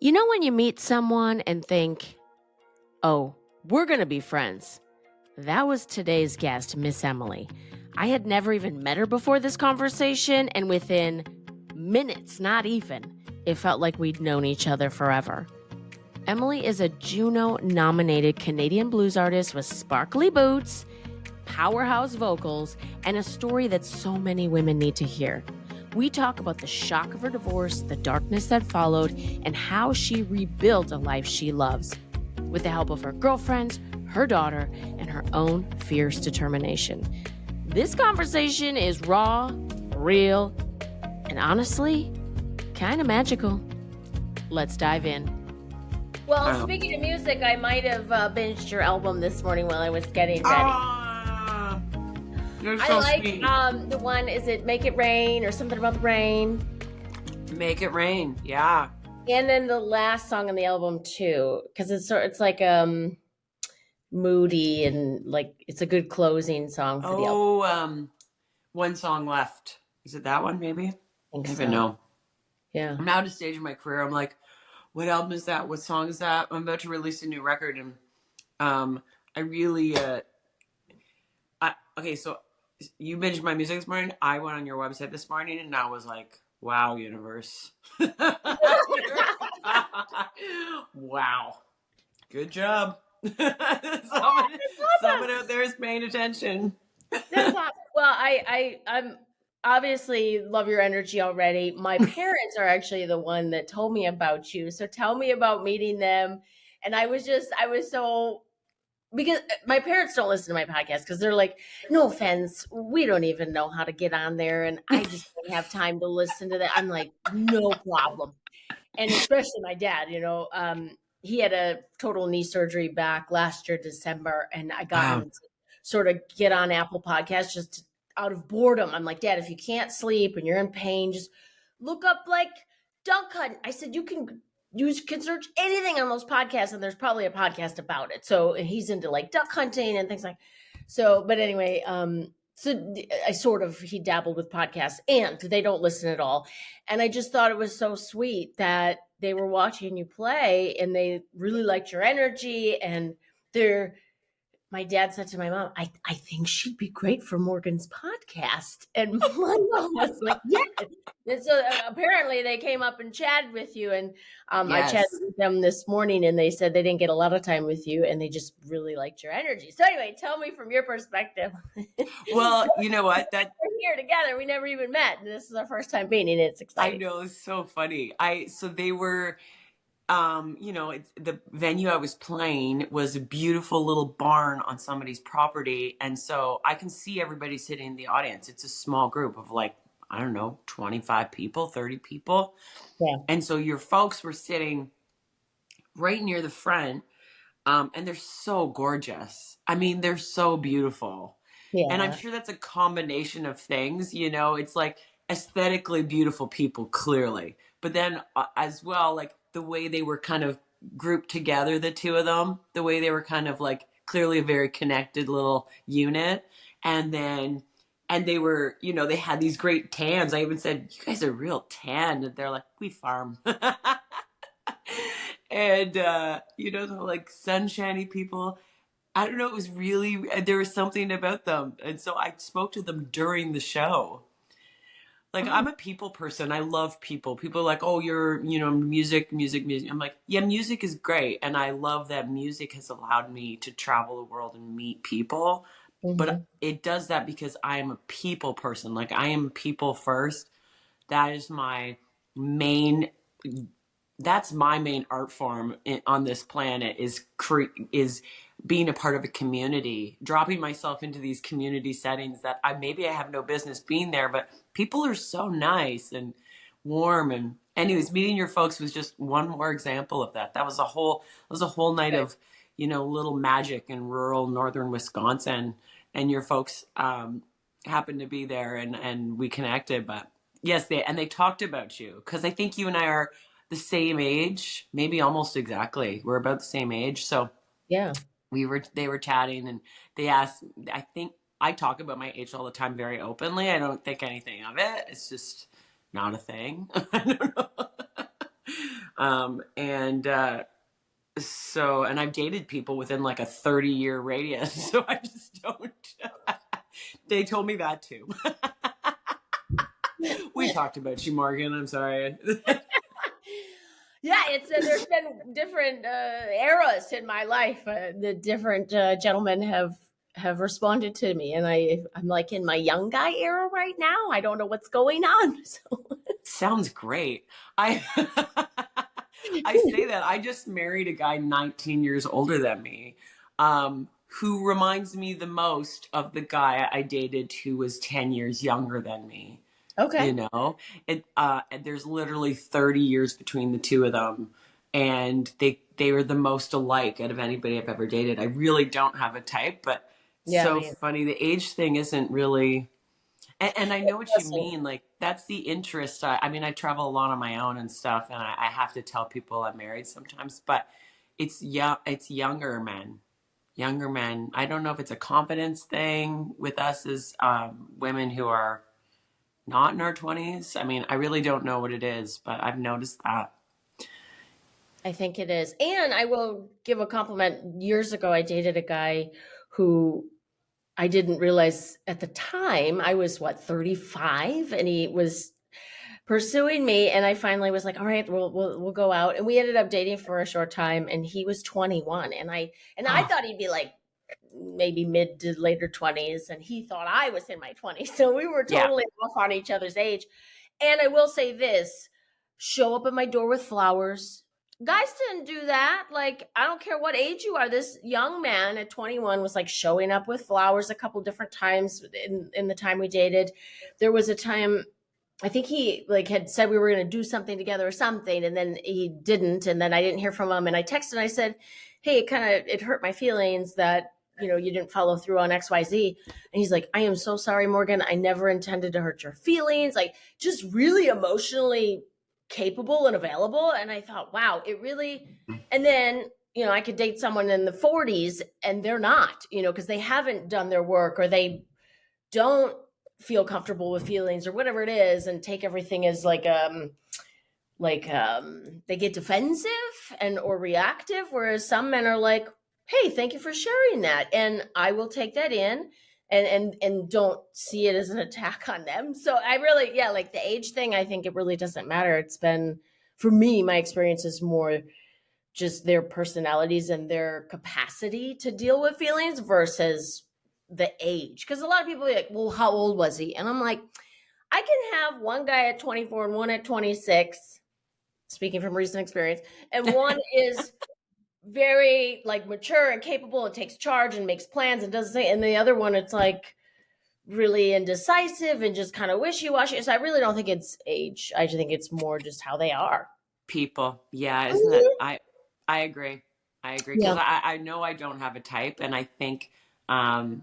You know when you meet someone and think, oh, we're going to be friends? That was today's guest, Miss Emily. I had never even met her before this conversation, and within minutes, not even, it felt like we'd known each other forever. Emily is a JUNO nominated Canadian blues artist with sparkly boots, powerhouse vocals, and a story that so many women need to hear. We talk about the shock of her divorce, the darkness that followed, and how she rebuilt a life she loves with the help of her girlfriends, her daughter, and her own fierce determination. This conversation is raw, real, and honestly, kind of magical. Let's dive in. Well, speaking of music, I might have binged your album this morning while I was getting ready. You're so sweet. The one, is it Make It Rain or something about the rain? Make It Rain, yeah. And then the last song on the album too, because it's like moody and like it's a good closing song for the album. One Song Left. Is it that one maybe? I don't even know. Yeah. I'm now at a stage in my career. I'm like, what album is that? What song is that? I'm about to release a new record, and I really okay, so you binged my music this morning. I went on your website this morning and I was like, wow, universe. Wow. Good job. Someone out there is paying attention. Well, I'm obviously love your energy already. My parents are actually the one that told me about you. So tell me about meeting them. And I was so, because my parents don't listen to my podcast because they're like, no offense, we don't even know how to get on there. And I just don't have time to listen to that. I'm like, no problem. And especially my dad, he had a total knee surgery back last year, December. And I got him to sort of get on Apple Podcasts just out of boredom. I'm like, Dad, if you can't sleep and you're in pain, just look up like duck hunt. I said, you can search anything on those podcasts, and there's probably a podcast about it. So he's into like duck hunting and things like so. But anyway, so he dabbled with podcasts, and they don't listen at all. And I just thought it was so sweet that they were watching you play, and they really liked your energy. And my dad said to my mom, I think she'd be great for Morgan's podcast. And my mom was like, yes. And so apparently they came up and chatted with you. And I chatted with them this morning, and they said they didn't get a lot of time with you, and they just really liked your energy. So anyway, tell me from your perspective. Well, you know what? We're here together. We never even met. And this is our first time meeting. It's exciting. I know, it's so funny. So they were... the venue I was playing was a beautiful little barn on somebody's property. And so I can see everybody sitting in the audience. It's a small group of like, I don't know, 25 people, 30 people. Yeah. And so your folks were sitting right near the front. And they're so gorgeous. I mean, they're so beautiful. Yeah. And I'm sure that's a combination of things, it's like aesthetically beautiful people, clearly. But then as well, like, the way they were kind of grouped together, the two of them, the way they were kind of like clearly a very connected little unit. And they were, they had these great tans. I even said, you guys are real tan. And they're like, we farm. And, they're like sunshiny people. I don't know. It was really, there was something about them. And so I spoke to them during the show. Like, I'm a people person. I love people. People are like, oh, you're, music. I'm like, yeah, music is great. And I love that music has allowed me to travel the world and meet people. Mm-hmm. But it does that because I am a people person. Like, I am people first. That is my main art form on this planet is being a part of a community, dropping myself into these community settings that I have no business being there, but people are so nice and warm. And anyways, meeting your folks was just one more example of that. That was a whole night of, little magic in rural northern Wisconsin, and your folks happened to be there and we connected. But yes, they talked about you because I think you and I are the same age, maybe almost exactly. We're about the same age. So yeah. They were chatting, and they asked, I think I talk about my age all the time very openly. I don't think anything of it. It's just not a thing. I don't know. And and I've dated people within like a 30-year radius, so I just don't. They told me that too. We talked about you, Morgan. I'm sorry. Yeah, it's there's been different eras in my life. The different gentlemen have responded to me, and I'm like in my young guy era right now. I don't know what's going on. So. Sounds great. I I say that I just married a guy 19 years older than me, who reminds me the most of the guy I dated who was 10 years younger than me. Okay. You know, and there's literally 30 years between the two of them, and they were the most alike out of anybody I've ever dated. I really don't have a type, but Yeah, so man. funny. The age thing isn't really, and I know what you Listen, mean. Like that's the interest. I mean, I travel a lot on my own and stuff, and I have to tell people I'm married sometimes, but it's younger men. Younger men. I don't know if it's a confidence thing with us as women who are not in our 20s. I mean, I really don't know what it is, but I've noticed that. I think it is. And I will give a compliment. Years ago, I dated a guy who I didn't realize at the time I was 35, and he was pursuing me, and I finally was like, all right, we'll go out. And we ended up dating for a short time, and he was 21, and I Oh, thought he'd be like maybe mid to later 20s, and he thought I was in my 20s. So we were yeah. totally off on each other's age. And I will say this, show up at my door with flowers. Guys didn't do that. Like, I don't care what age you are. This young man at 21 was like showing up with flowers a couple different times in the time we dated. There was a time I think he like had said we were going to do something together or something, and then he didn't, and then I didn't hear from him, and I texted and I said, "Hey, it hurt my feelings that you didn't follow through on XYZ." And he's like, "I am so sorry, Morgan. I never intended to hurt your feelings." Like just really emotionally capable and available, and I thought, wow, it really. And then I could date someone in the 40s and they're not, because they haven't done their work or they don't feel comfortable with feelings or whatever it is and take everything as they get defensive and or reactive, whereas some men are like, hey, thank you for sharing that, and I will take that in and don't see it as an attack on them. So I really, yeah, like the age thing, I think it really doesn't matter. It's been, for me, my experience is more just their personalities and their capacity to deal with feelings versus the age. Because a lot of people are like, well, how old was he? And I'm like, I can have one guy at 24 and one at 26, speaking from recent experience, and one is very like mature and capable and takes charge and makes plans and does things, and the other one it's like really indecisive and just kind of wishy-washy. So I really don't think it's age. I just think it's more just how they are. People. Yeah, isn't that I agree. I agree because Yeah. I know I don't have a type, and I think my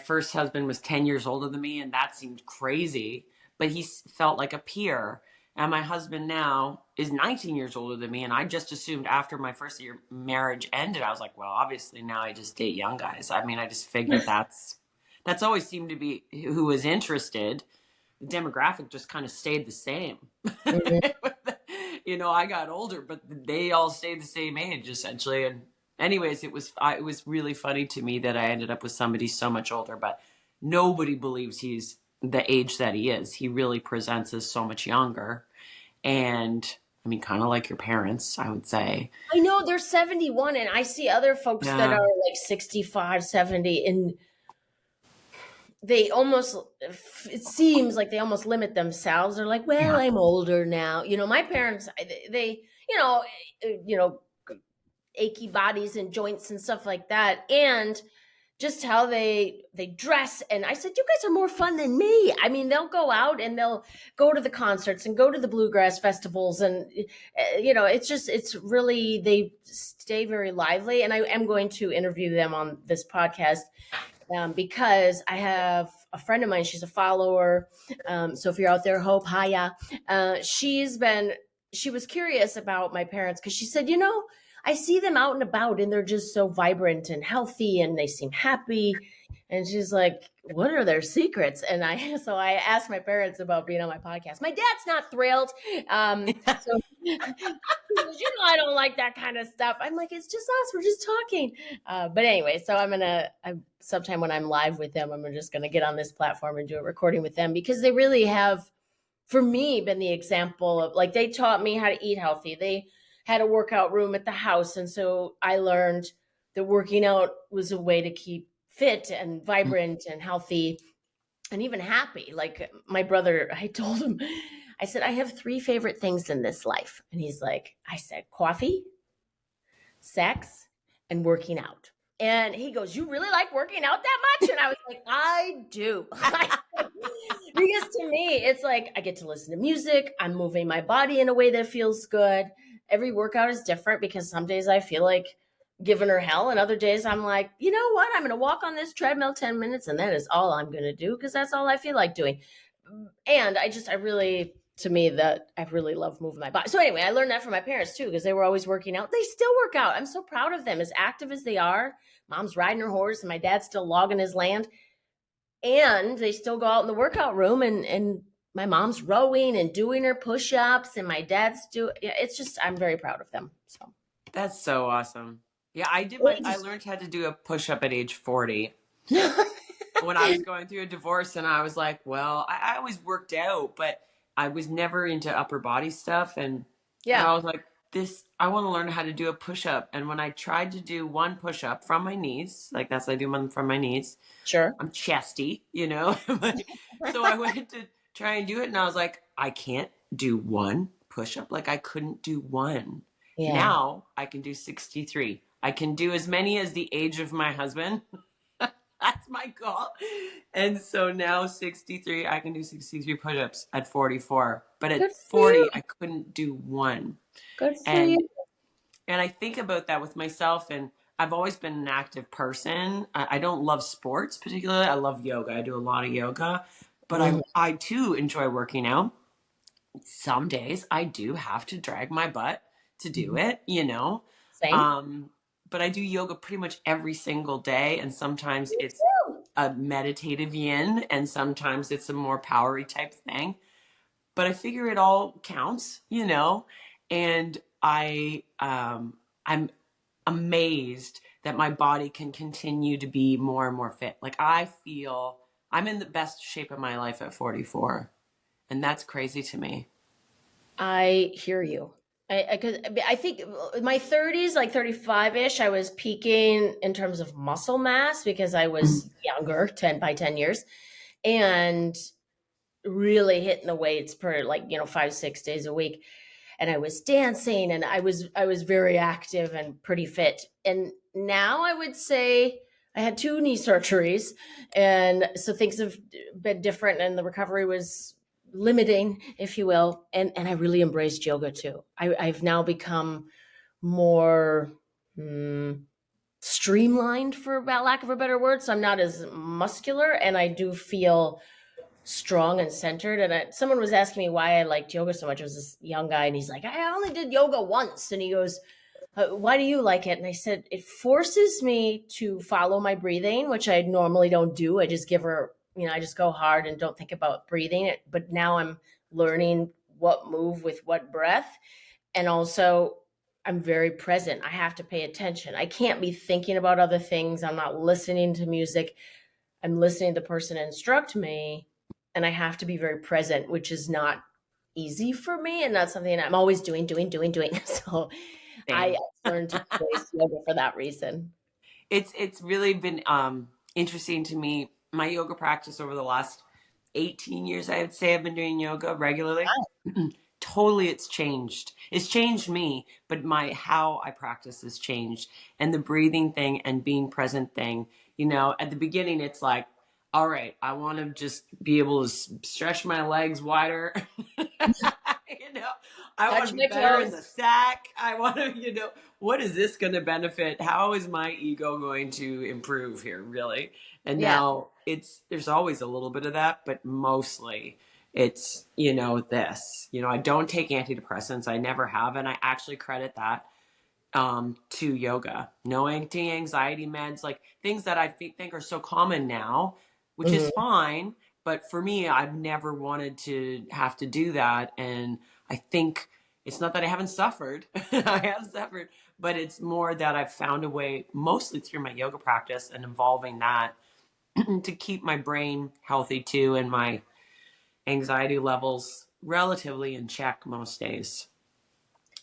first husband was 10 years older than me, and that seemed crazy, but he felt like a peer. And my husband now is 19 years older than me, and I just assumed after my first year marriage ended, I was like, well, obviously now I just date young guys. I mean, I just figured that's always seemed to be who was interested. The demographic just kind of stayed the same. Mhm. I got older, but they all stayed the same age essentially. And anyways, it was really funny to me that I ended up with somebody so much older, but nobody believes he's the age that he is. He really presents as so much younger. And I mean, kind of like your parents, I would say. I know they're 71, and I see other folks that Yeah. are like 65, 70, and they almost, it seems like they almost limit themselves. They're like, well, Yeah. I'm older now. My parents, they, you know, achy bodies and joints and stuff like that. And just how they dress, and I said, you guys are more fun than me. I mean, they'll go out and they'll go to the concerts and go to the bluegrass festivals, and it's really, they stay very lively. And I am going to interview them on this podcast, because I have a friend of mine, she's a follower, so if you're out there, Hope, hiya. She was curious about my parents because she said, I see them out and about and they're just so vibrant and healthy and they seem happy. And she's like, what are their secrets? So I asked my parents about being on my podcast. My dad's not thrilled. So I don't like that kind of stuff. I'm like, it's just us. We're just talking. But anyway, so sometime when I'm live with them, I'm just gonna get on this platform and do a recording with them, because they really have, for me, been the example of, like, they taught me how to eat healthy. They had a workout room at the house, and so I learned that working out was a way to keep fit and vibrant and healthy and even happy. Like my brother, I told him, I said, I have 3 favorite things in this life. And he's like, I said, coffee, sex, and working out. And he goes, you really like working out that much? And I was like, I do. Because to me, it's like I get to listen to music. I'm moving my body in a way that feels good. Every workout is different, because some days I feel like giving her hell, and other days I'm like, you know what? I'm going to walk on this treadmill 10 minutes, and that is all I'm going to do, because that's all I feel like doing. And I really, to me, that I really love moving my body. So anyway, I learned that from my parents too, because they were always working out. They still work out. I'm so proud of them, as active as they are. Mom's riding her horse, and my dad's still logging his land. And they still go out in the workout room, and my mom's rowing and doing her push-ups, and my dad's it's just, I'm very proud of them. So That's so awesome. Yeah, I learned how to do a push-up at age 40. When I was going through a divorce, and I was like, well, I always worked out, but I was never into upper body stuff. And I was like, I want to learn how to do a push-up. And when I tried to do one push-up from my knees, like that's, I do one from my knees. Sure. I'm chesty, So I went to try and do it, and I was like, I can't do one push-up. Like I couldn't do one. Yeah. Now I can do 63. I can do as many as the age of my husband. That's my goal. And so now 63, I can do 63 push-ups at 44. But at 40, I couldn't do one. Good for you. And I think about that with myself, and I've always been an active person. I don't love sports particularly. I love yoga. I do a lot of yoga. But I too enjoy working out. Some days I do have to drag my butt to do it, Same. But I do yoga pretty much every single day. And sometimes it's a meditative yin, and sometimes it's a more powery type thing. But I figure it all counts, and I'm amazed that my body can continue to be more and more fit. Like I feel I'm in the best shape of my life at 44. And that's crazy to me. I hear you. I think in my 30s, like 35-ish, I was peaking in terms of muscle mass, because I was younger, 10 by 10 years, and really hitting the weights per 5-6 days a week. And I was dancing, and I was very active and pretty fit. And now I would say I had 2 knee surgeries, and so things have been different, and the recovery was limiting, if you will. And I really embraced yoga too. I've now become more streamlined, for lack of a better word. So I'm not as muscular, and I do feel strong and centered. And someone was asking me why I liked yoga so much. It was this young guy, and he's like, I only did yoga once. And he goes, why do you like it? And I said, it forces me to follow my breathing, which I normally don't do. I just give her, I just go hard and don't think about breathing. But now I'm learning what move with what breath. And also I'm very present. I have to pay attention. I can't be thinking about other things. I'm not listening to music. I'm listening to the person instruct me, and I have to be very present, which is not easy for me, and not something I'm always doing. So I learned to embrace yoga for that reason. It's really been interesting to me. My yoga practice over the last 18 years, I would say I've been doing yoga regularly. Wow. Totally, it's changed. It's changed me, but how I practice has changed. And the breathing thing and being present thing, at the beginning, it's like, all right, I want to just be able to stretch my legs wider. I want to be better in the sack. I want to, what is this going to benefit? How is my ego going to improve here, really? And now there's always a little bit of that, but mostly it's, this. I don't take antidepressants. I never have. And I actually credit that to yoga. No anti-anxiety meds, like things that I think are so common now, which is fine. But for me, I've never wanted to have to do that. And I think It's not that I haven't suffered. I have suffered, but it's more that I've found a way, mostly through my yoga practice and involving that, to keep my brain healthy too, and my anxiety levels relatively in check most days.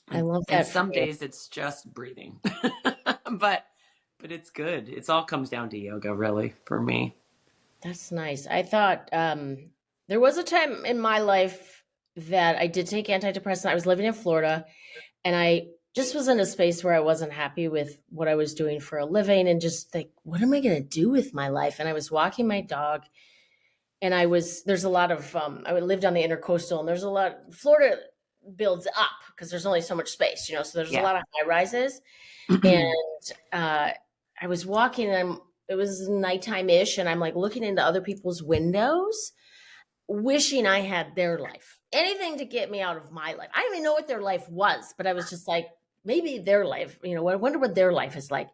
I love And that for some you. days it's just breathing. but it's good. It all comes down to yoga, really, for me. That's nice. I thought there was a time in my life that I did take antidepressant. I was living in Florida, and I just was in a space where I wasn't happy with what I was doing for a living, and just like, what am I going to do with my life? And I was walking my dog, and there's a lot of I lived on the intercoastal, and there's a lot. Florida builds up because there's only so much space, so there's a Yeah. lot of high rises. And uh, I was walking, and it was nighttime ish, and I'm like looking into other people's windows, wishing I had their life. Anything to get me out of my life. I didn't even know what their life was, but I was just like, maybe their life, I wonder what their life is like.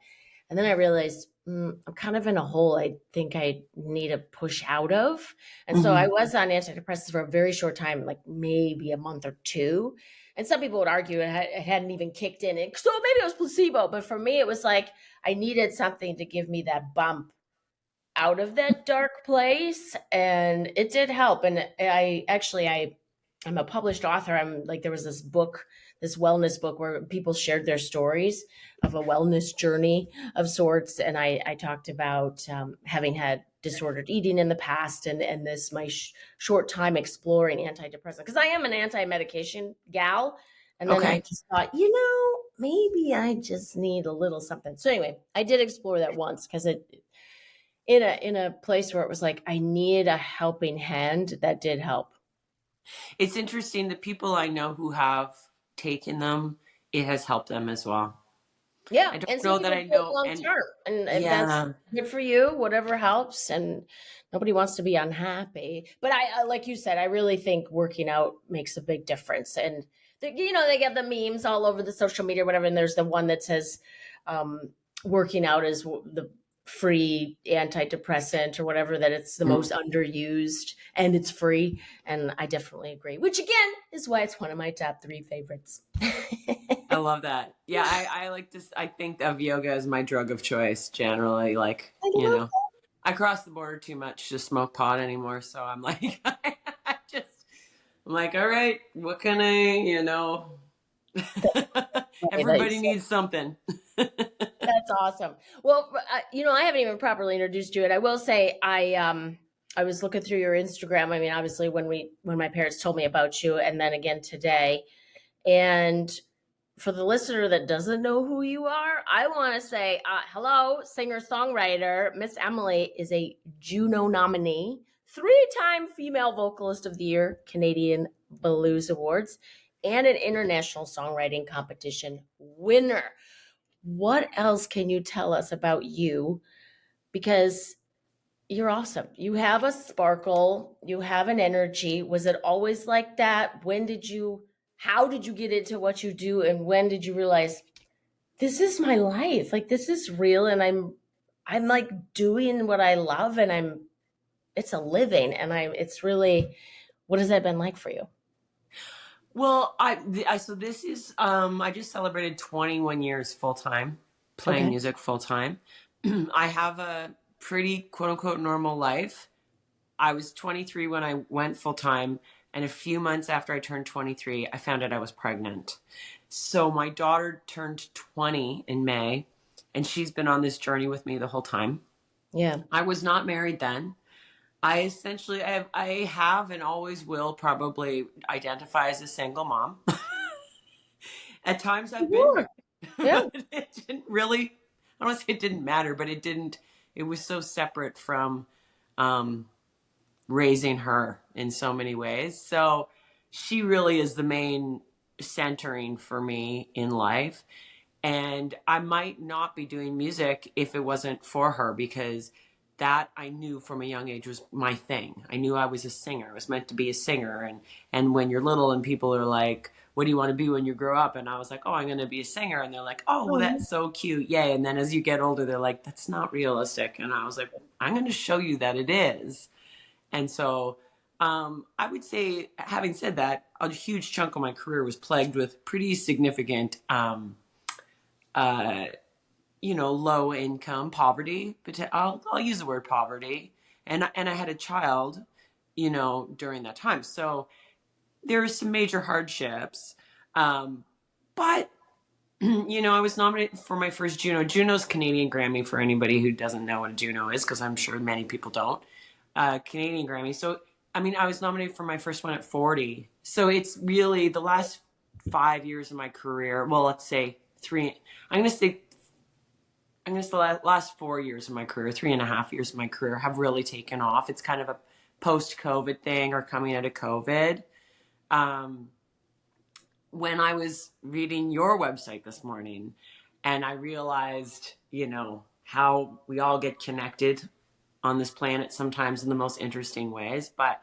And then I realized I'm kind of in a hole I think I need to push out of. And so I was on antidepressants for a very short time, like maybe a month or two. And some people would argue it hadn't even kicked in. So maybe it was placebo. But for me, it was like I needed something to give me that bump out of that dark place, and it did help. And I'm a published author. I'm like, there was this book, this wellness book, where people shared their stories of a wellness journey of sorts, and I talked about having had disordered eating in the past, and this my short time exploring antidepressant, because I am an anti-medication gal. And then I Okay. just thought, maybe I just need a little something. So anyway, I did explore that once, because it in a place where it was like I needed a helping hand. That did help. It's interesting, the people I know who have taken them, it has helped them as well. Yeah, I don't and some know that people I do it know. long And term, and if that's yeah, good for you, whatever helps. And nobody wants to be unhappy. But like you said, I really think working out makes a big difference. And they get the memes all over the social media, or whatever. And there's the one that says, um, working out is the free antidepressant or whatever, that it's the most underused and it's free. And I definitely agree, which again is why it's one of my top 3 favorites. I love that. Yeah, I like to, I think of yoga as my drug of choice generally. Like, I love I cross the border too much to smoke pot anymore. So I'm like, I'm like, all right, what can everybody that. needs something. That's awesome. Well, I haven't even properly introduced you, and I will say I was looking through your Instagram. I mean, obviously when my parents told me about you, and then again today. And for the listener that doesn't know who you are, I want to say hello, singer songwriter Miss Emily is a JUNO nominee, 3-time Female Vocalist of the Year, Canadian Blues Awards, and an International Songwriting Competition winner. What else can you tell us about you? Because you're awesome. You have a sparkle, you have an energy. Was it always like that? How did you get into what you do? And when did you realize this is my life? Like, this is real, and I'm like doing what I love, and it's a living. And it's really, what has that been like for you? Well, so this is, I just celebrated 21 years full time, playing Okay. music full time. I have a pretty quote unquote normal life. I was 23 when I went full time, and a few months after I turned 23, I found out I was pregnant. So my daughter turned 20 in May, and she's been on this journey with me the whole time. Yeah. I was not married then. I have and always will probably identify as a single mom. At times I've been Sure. married, Yeah. but it didn't really, I don't want to say it didn't matter, but it was so separate from um, raising her in so many ways. So she really is the main centering for me in life. And I might not be doing music if it wasn't for her, because that I knew from a young age was my thing. I knew I was a singer. I was meant to be a singer. And when you're little and people are like, what do you want to be when you grow up? And I was like, oh, I'm going to be a singer. And they're like, oh, well, Oh, that's so cute. Yay. And then as you get older, they're like, that's not realistic. And I was like, I'm going to show you that it is. And so I would say, having said that, a huge chunk of my career was plagued with pretty significant, uh, low income poverty. But I'll use the word poverty, and I had a child, during that time. So there were some major hardships, but I was nominated for my first Juno. Juno's Canadian Grammy, for anybody who doesn't know what a Juno is, because I'm sure many people don't. Canadian Grammy. So, I mean, I was nominated for my first one at 40. So it's really the last 5 years of my career. Well, let's say three. I'm going to say the last 4 years of my career, 3.5 years of my career have really taken off. It's kind of a post-COVID thing or coming out of COVID. When I was reading your website this morning and I realized, how we all get connected on this planet sometimes in the most interesting ways. But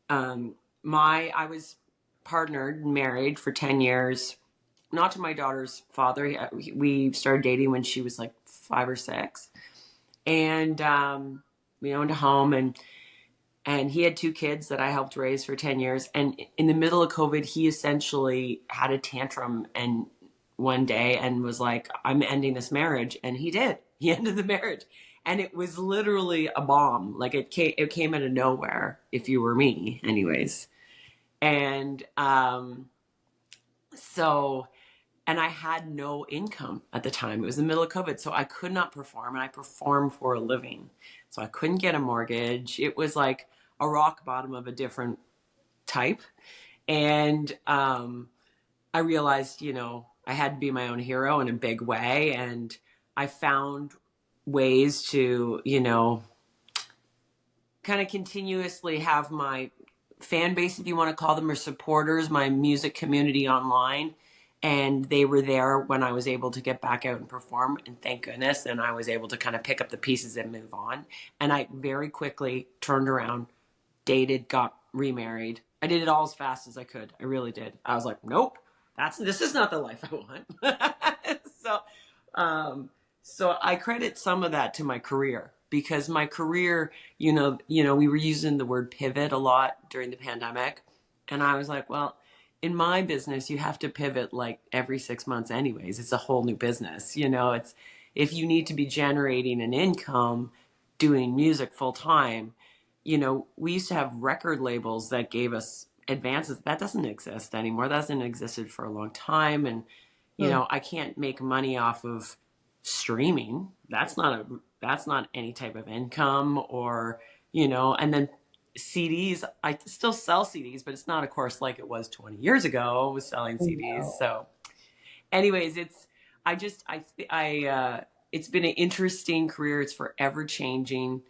I was partnered and married for 10 years, not to my daughter's father. We started dating when she was like 5 or 6. And we owned a home, and he had 2 kids that I helped raise for 10 years. And in the middle of COVID, he essentially had a tantrum and one day and was like, I'm ending this marriage. And he did. He ended the marriage. And it was literally a bomb. Like it came out of nowhere, if you were me, anyways. And and I had no income at the time. It was the middle of COVID, so I could not perform, and I perform for a living. So I couldn't get a mortgage. It was like a rock bottom of a different type. And I realized, I had to be my own hero in a big way. And I found ways to, kind of continuously have my fan base, if you want to call them, or supporters, my music community online. And they were there when I was able to get back out and perform. And thank goodness. And I was able to kind of pick up the pieces and move on. And I very quickly turned around, dated, got remarried. I did it all as fast as I could. I really did. I was like, nope, this is not the life I want. So I credit some of that to my career, because my career, we were using the word pivot a lot during the pandemic. And I was like, well, in my business, you have to pivot like every 6 months anyways. It's a whole new business. It's, if you need to be generating an income doing music full time, we used to have record labels that gave us advances. That doesn't exist anymore. That hasn't existed for a long time. And, I can't make money off of streaming. That's not any type of income, or, and then CDs, I still sell CDs, but it's not, of course, like it was 20 years ago. I was selling CDs. No. So anyways, it's been an interesting career. It's forever changing.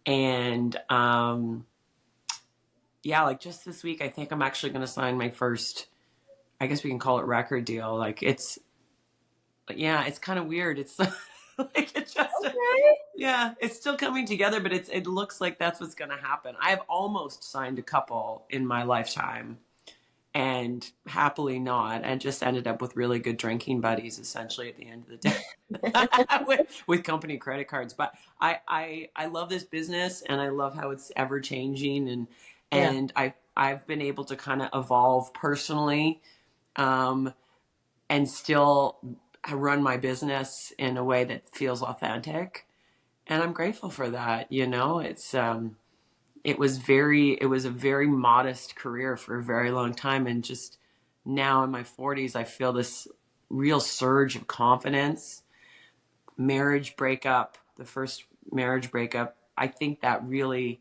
And like just this week, I think I'm actually going to sign my first, I guess we can call it, record deal. Like it's kind of weird. It's like it just, okay. Yeah, it's still coming together, but it looks like that's what's going to happen. I have almost signed a couple in my lifetime, and happily not, and just ended up with really good drinking buddies essentially at the end of the day with company credit cards. But I love this business, and I love how it's ever changing, and I've been able to kind of evolve personally, and still run my business in a way that feels authentic. And I'm grateful for that. It's, it was a very modest career for a very long time. And just now in my 40s, I feel this real surge of confidence. Marriage breakup, the first marriage breakup, I think that really,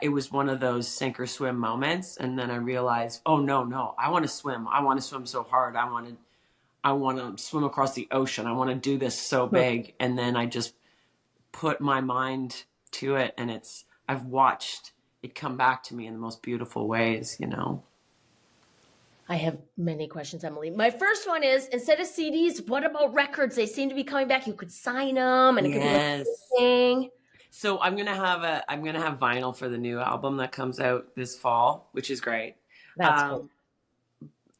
it was one of those sink or swim moments. And then I realized, oh no, I want to swim. I want to swim so hard. I want to swim across the ocean. I want to do this so big. And then I just put my mind to it, and I've watched it come back to me in the most beautiful ways, I have many questions, Emily. My first one is, instead of CDs, what about records? They seem to be coming back. You could sign them, and it could be like a thing. So I'm gonna have vinyl for the new album that comes out this fall, which is great. That's cool.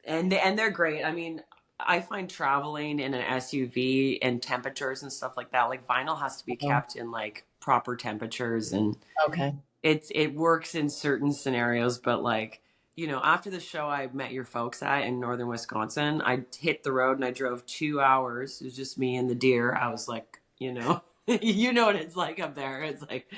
And they're great. I mean, I find traveling in an SUV and temperatures and stuff like that, like vinyl has to be kept in like proper temperatures, and okay. it works in certain scenarios, but like, after the show I met your folks at in northern Wisconsin, I hit the road and I drove 2 hours. It was just me and the deer. I was like, you know what it's like up there. It's like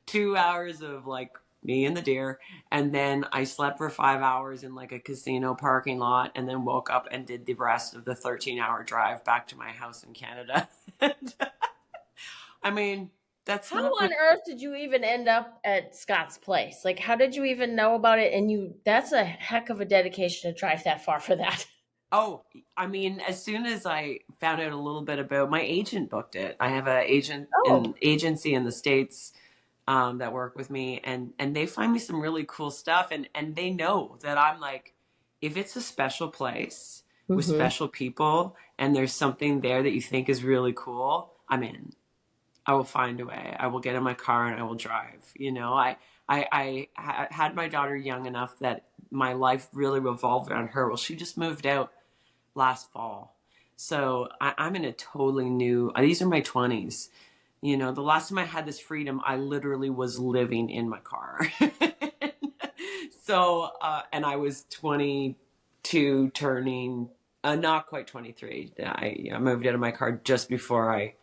2 hours of like me and the deer. And then I slept for 5 hours in like a casino parking lot, and then woke up and did the rest of the 13-hour drive back to my house in Canada. I mean, that's How not on earth did you even end up at Scott's place? Like, how did you even know about it? And that's a heck of a dedication to drive that far for that. Oh, I mean, as soon as I found out a little bit about, my agent booked it. I have an Oh. agency in the States, that work with me, and they find me some really cool stuff, and they know that I'm like, if it's a special place with Mm-hmm. special people and there's something there that you think is really cool, I'm in. I will find a way. I will get in my car and I will drive. I had my daughter young enough that my life really revolved around her. Well, she just moved out last fall. So I'm in a totally new, these are my 20s. The last time I had this freedom, I literally was living in my car. So, and I was 22 turning, not quite 23. I moved out of my car just before I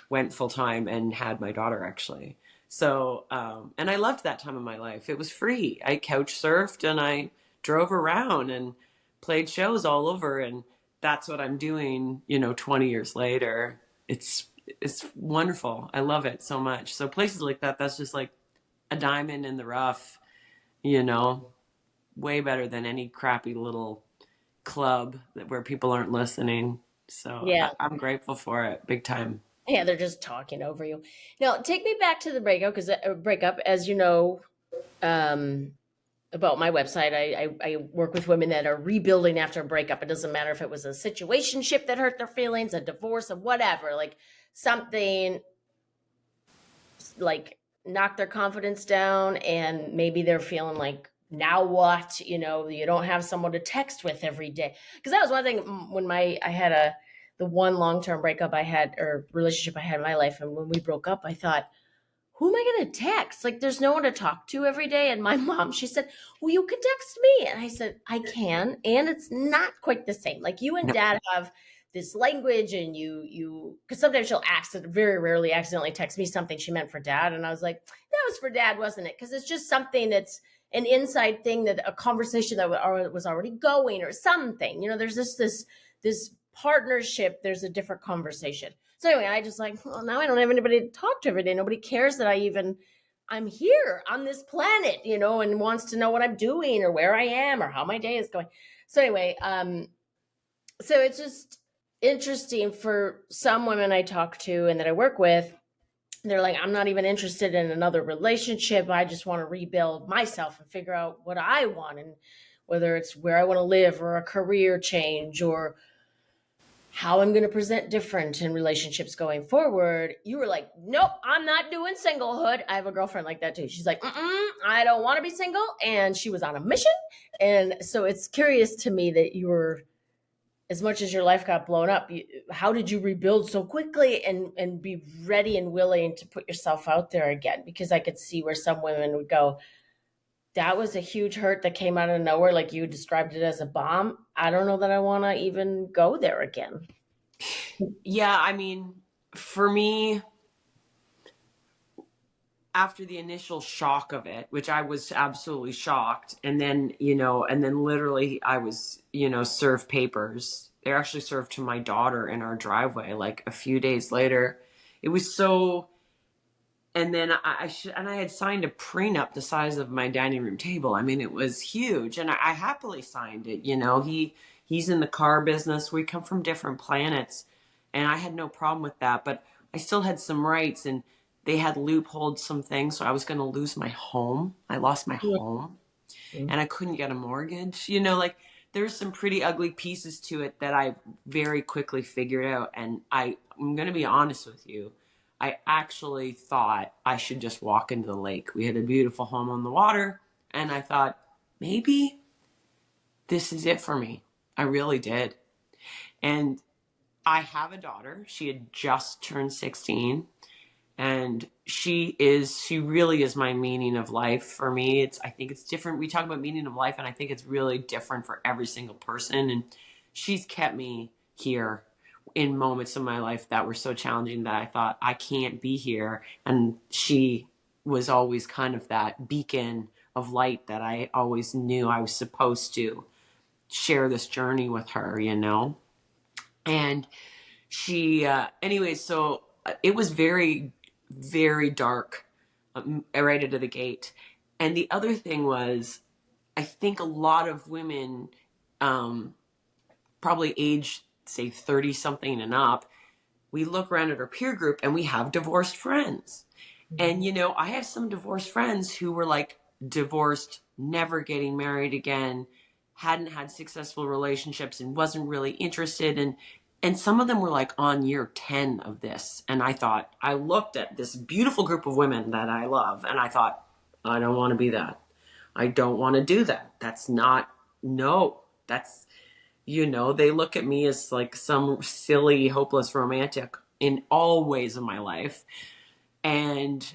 went full time and had my daughter, actually. So, and I loved that time of my life. It was free. I couch surfed and I drove around and played shows all over. And that's what I'm doing, 20 years later. It's wonderful. I love it so much. So places like that, that's just like a diamond in the rough, you know, way better than any crappy little club where people aren't listening. So Yeah. I'm grateful for it, big time. Yeah, they're just talking over you. Now, take me back to the breakup, as you know, um, about my website. I work with women that are rebuilding after a breakup. It doesn't matter if it was a situationship that hurt their feelings, a divorce, or whatever, like something like knocked their confidence down, and maybe they're feeling like, now what? You don't have someone to text with every day. Because that was one thing when I had the one long-term breakup I had, or relationship I had in my life, and when we broke up, I thought, who am I going to text? Like, there's no one to talk to every day. And my mom, she said, well, you could text me. And I said, I can. And it's not quite the same. Like, you and No, dad have this language, and because sometimes she'll very rarely accidentally text me something she meant for dad. And I was like, that was for dad, wasn't it? Because it's just something that's an inside thing, that a conversation that was already going, or something. There's this partnership. There's a different conversation. So anyway, I just like, well, now I don't have anybody to talk to every day. Nobody cares that I'm here on this planet, and wants to know what I'm doing, or where I am, or how my day is going. So anyway, so it's just interesting for some women I talk to and that I work with. They're like, I'm not even interested in another relationship. I just want to rebuild myself and figure out what I want, and whether it's where I want to live, or a career change, or how I'm going to present different in relationships going forward. You were like, nope, I'm not doing singlehood. I have a girlfriend like that too. She's like, I don't want to be single. And she was on a mission. And so it's curious to me that you were, as much as your life got blown up, how did you rebuild so quickly and be ready and willing to put yourself out there again? Because I could see where some women would go, that was a huge hurt that came out of nowhere. Like you described it as a bomb. I don't know that I want to even go there again. yeah, I mean, for me, after the initial shock of it, which I was absolutely shocked, and then, literally I was, served papers. They actually served to my daughter in our driveway like a few days later. It was so, and then I had signed a prenup the size of my dining room table. I mean, it was huge, and I happily signed it. He's in the car business. We come from different planets, and I had no problem with that. But I still had some rights, and they had loopholed some things, so I was going to lose my home. I lost my home, and I couldn't get a mortgage. Like there's some pretty ugly pieces to it that I very quickly figured out. And I'm going to be honest with you. I actually thought I should just walk into the lake. We had a beautiful home on the water, and I thought, maybe this is it for me. I really did. And I have a daughter. She had just turned 16. And she really is my meaning of life for me. I think it's different. We talk about meaning of life, and I think it's really different for every single person. And she's kept me here in moments of my life that were so challenging that I thought I can't be here. And she was always kind of that beacon of light that I always knew I was supposed to share this journey with her, you know? And she, anyways, so it was very, very dark right out of the gate. And the other thing was, I think a lot of women, probably age, say 30 something and up, we look around at our peer group and we have divorced friends. And, you know, I have some divorced friends who were like divorced, never getting married again, hadn't had successful relationships and wasn't really interested. And some of them were like on year 10 of this. And I looked at this beautiful group of women that I love, and I thought, I don't want to be that. I don't want to do that. That's, you know, they look at me as like some silly, hopeless romantic in all ways of my life. And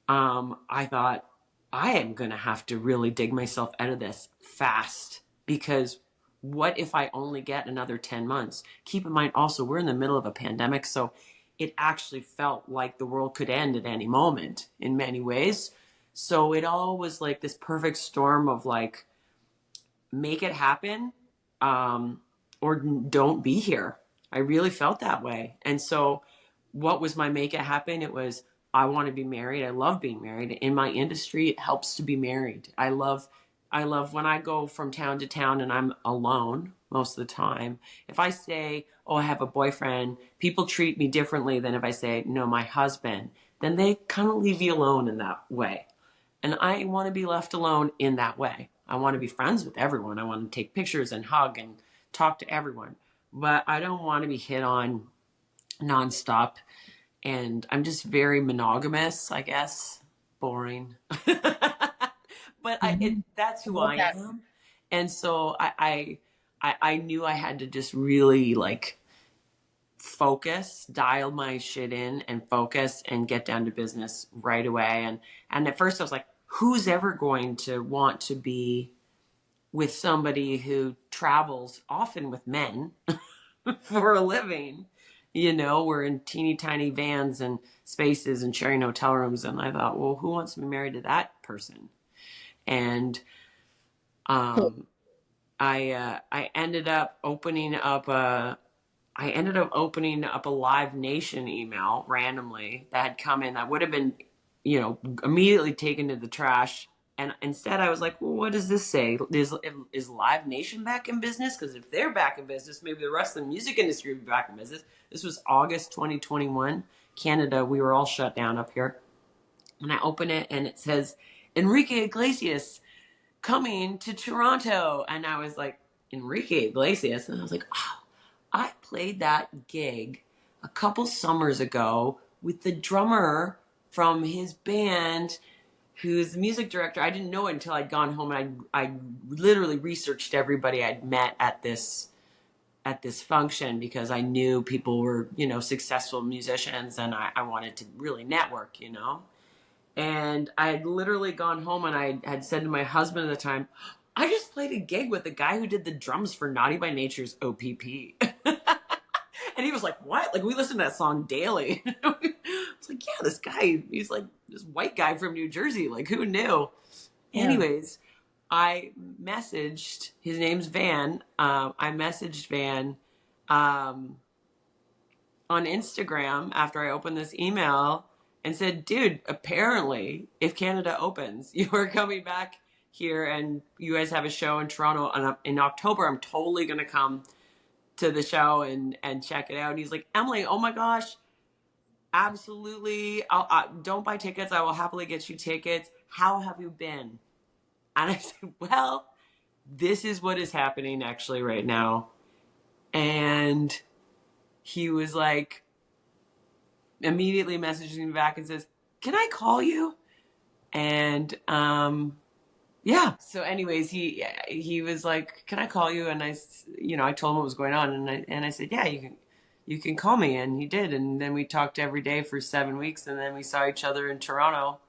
I thought, I am going to have to really dig myself out of this fast, because what if I only get another 10 months? Keep in mind also, we're in the middle of a pandemic, so it actually felt like the world could end at any moment in many ways. So it all was like this perfect storm of like, make it happen, or don't be here. I really felt that way. And so what was my make it happen? It was, I want to be married. I love being married. In my industry, it helps to be married. I love when I go from town to town and I'm alone most of the time. If I say, oh, I have a boyfriend, people treat me differently than if I say, no, my husband. Then they kind of leave you alone in that way. And I want to be left alone in that way. I want to be friends with everyone. I want to take pictures and hug and talk to everyone. But I don't want to be hit on nonstop. And I'm just very monogamous, I guess. Boring. But that's who I am. And so I knew I had to just really like focus, dial my shit in and focus and get down to business right away. And at first I was like, who's ever going to want to be with somebody who travels often with men for a living? You know, we're in teeny tiny vans and spaces and sharing hotel rooms. And I thought, well, who wants to be married to that person? And I ended up opening up a Live Nation email randomly that had come in that would have been, you know, immediately taken to the trash. And instead I was like, well, what does this say? Is Live Nation back in business? Because if they're back in business, maybe the rest of the music industry would be back in business. This was August 2021. Canada, we were all shut down up here. And I open it and it says, Enrique Iglesias coming to Toronto. And I was like, Enrique Iglesias? And I was like, oh, I played that gig a couple summers ago with the drummer from his band, who's the music director. I didn't know it until I'd gone home, and I literally researched everybody I'd met at this function, because I knew people were, you know, successful musicians, and I wanted to really network, you know. And I had literally gone home and I had said to my husband at the time, I just played a gig with the guy who did the drums for Naughty by Nature's OPP. And he was like, what? Like, we listen to that song daily. It's like, yeah, this guy, he's like this white guy from New Jersey. Like, who knew? Yeah. Anyways, I messaged, his name's Van. I messaged Van on Instagram after I opened this email and said, dude, apparently if Canada opens, you are coming back here and you guys have a show in Toronto. And in October, I'm totally going to come to the show and check it out. And he's like, Emily, oh my gosh, absolutely. Don't buy tickets. I will happily get you tickets. How have you been? And I said, well, this is what is happening actually right now. And he was like, immediately messages me back and says, can I call you? And yeah. So anyways, he was like, can I call you? And I told him what was going on. And I said, yeah, you can you can call me. And he did. And then we talked every day for 7 weeks. And then we saw each other in Toronto.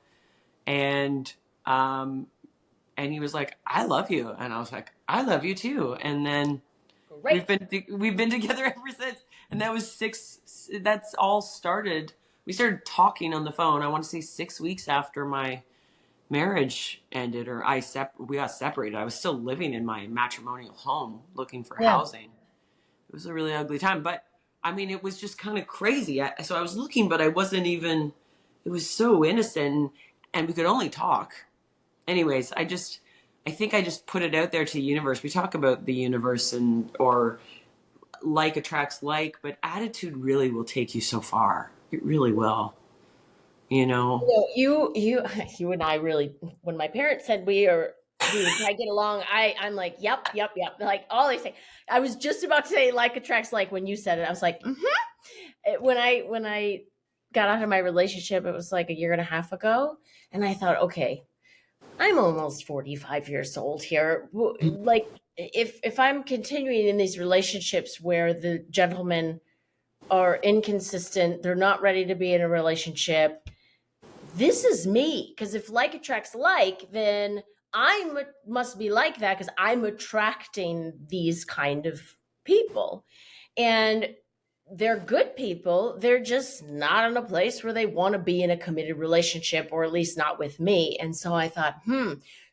And, and he was like, I love you. And I was like, I love you too. And then Great. we've been together ever since. And that was that's all started. We started talking on the phone, I want to say 6 weeks after my marriage ended, or we got separated. I was still living in my matrimonial home looking for housing. It was a really ugly time, but I mean, it was just kind of crazy. So I was looking, but I wasn't even, it was so innocent, and we could only talk. Anyways, I think I just put it out there to the universe. We talk about the universe or like attracts like, but attitude really will take you so far. It really will. You know, you and I really, when my parents said we would try to get along, I'm like, yep. Like all they say. I was just about to say like attracts like when you said it. I was like, When I got out of my relationship, it was like a year and a half ago. And I thought, okay, I'm almost 45 years old here. Like if I'm continuing in these relationships where the gentlemen are inconsistent, they're not ready to be in a relationship, this is me. Because if like attracts like, then I must be like that because I'm attracting these kind of people. And they're good people. They're just not in a place where they want to be in a committed relationship, or at least not with me. And so I thought,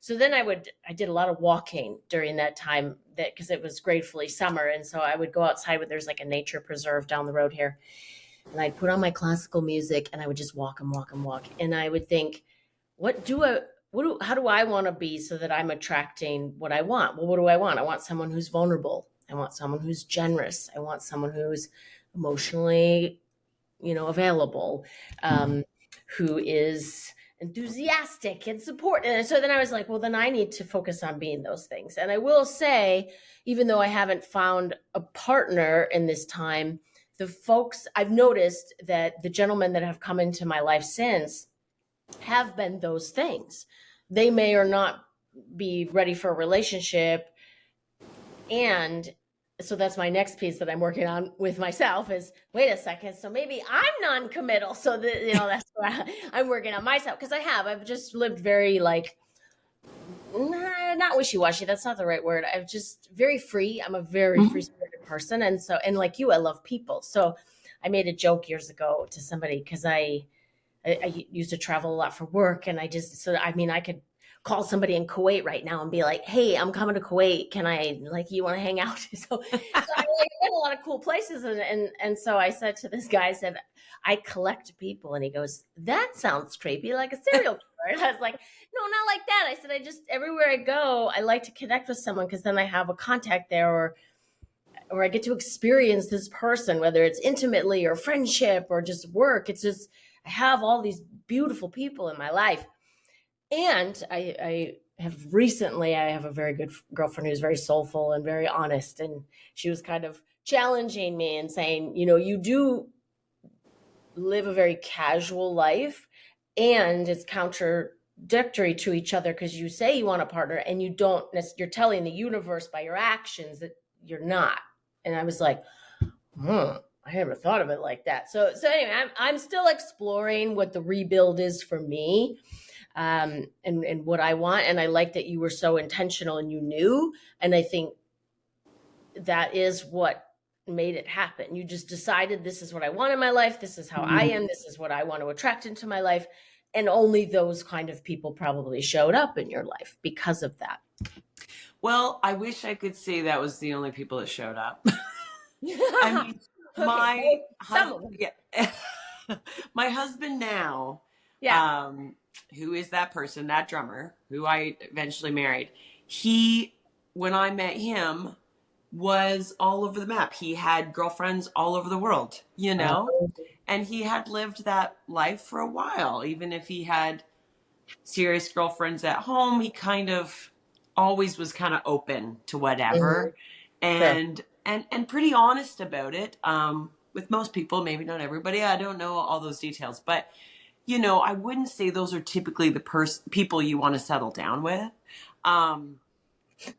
So then I did a lot of walking during that time, that because it was gratefully summer. And so I would go outside where there's like a nature preserve down the road here. And I'd put on my classical music and I would just walk and walk and walk. And I would think, how do I want to be so that I'm attracting what I want? Well, what do I want? I want someone who's vulnerable. I want someone who's generous. I want someone who's emotionally, available, who is enthusiastic and supportive. And so then I was like, well, then I need to focus on being those things. And I will say, even though I haven't found a partner in this time, the folks I've noticed that the gentlemen that have come into my life since have been those things. They may or not be ready for a relationship. And so that's my next piece that I'm working on with myself is, wait a second, so maybe I'm non-committal. So that, that's what I'm working on myself. Because I've just lived very not wishy-washy. That's not the right word. I'm just very free. I'm a very free-spirited person. And like you, I love people. So I made a joke years ago to somebody because I used to travel a lot for work. And I could call somebody in Kuwait right now and be like, hey, I'm coming to Kuwait. Can I, you want to hang out? So I been a lot of cool places. And so I said to this guy, I said, I collect people. And he goes, that sounds creepy, like a serial killer. And I was like, no, not like that. I said, everywhere I go, I like to connect with someone because then I have a contact there, or I get to experience this person, whether it's intimately or friendship or just work. It's just, I have all these beautiful people in my life. And I have a very good girlfriend who's very soulful and very honest. And she was kind of challenging me and saying, you do live a very casual life and it's contradictory to each other because you say you want a partner and you're telling the universe by your actions that you're not. And I was like, I never thought of it like that. So anyway, I'm still exploring what the rebuild is for me. And what I want. And I like that you were so intentional and you knew. And I think that is what made it happen. You just decided, this is what I want in my life. This is how I am. This is what I want to attract into my life. And only those kind of people probably showed up in your life because of that. Well, I wish I could say that was the only people that showed up. I mean, my husband now, who is that person, that drummer who I eventually married, when I met him, was all over the map. He had girlfriends all over the world, and he had lived that life for a while. Even if he had serious girlfriends at home, he kind of always was kind of open to whatever, and pretty honest about it. With most people, maybe not everybody. I don't know all those details, but I wouldn't say those are typically the people you want to settle down with.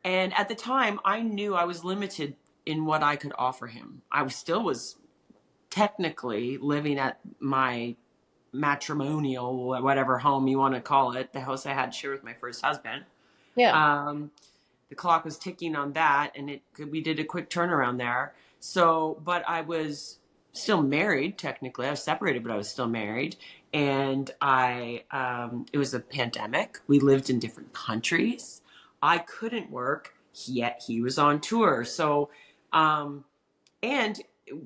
And at the time, I knew I was limited in what I could offer him. I still was technically living at my matrimonial, whatever home you want to call it, the house I had shared with my first husband. Yeah. The clock was ticking on that, and we did a quick turnaround there. So, but I was still married technically. I was separated, but I was still married. And it was a pandemic. We lived in different countries. I couldn't work, yet he was on tour. So, and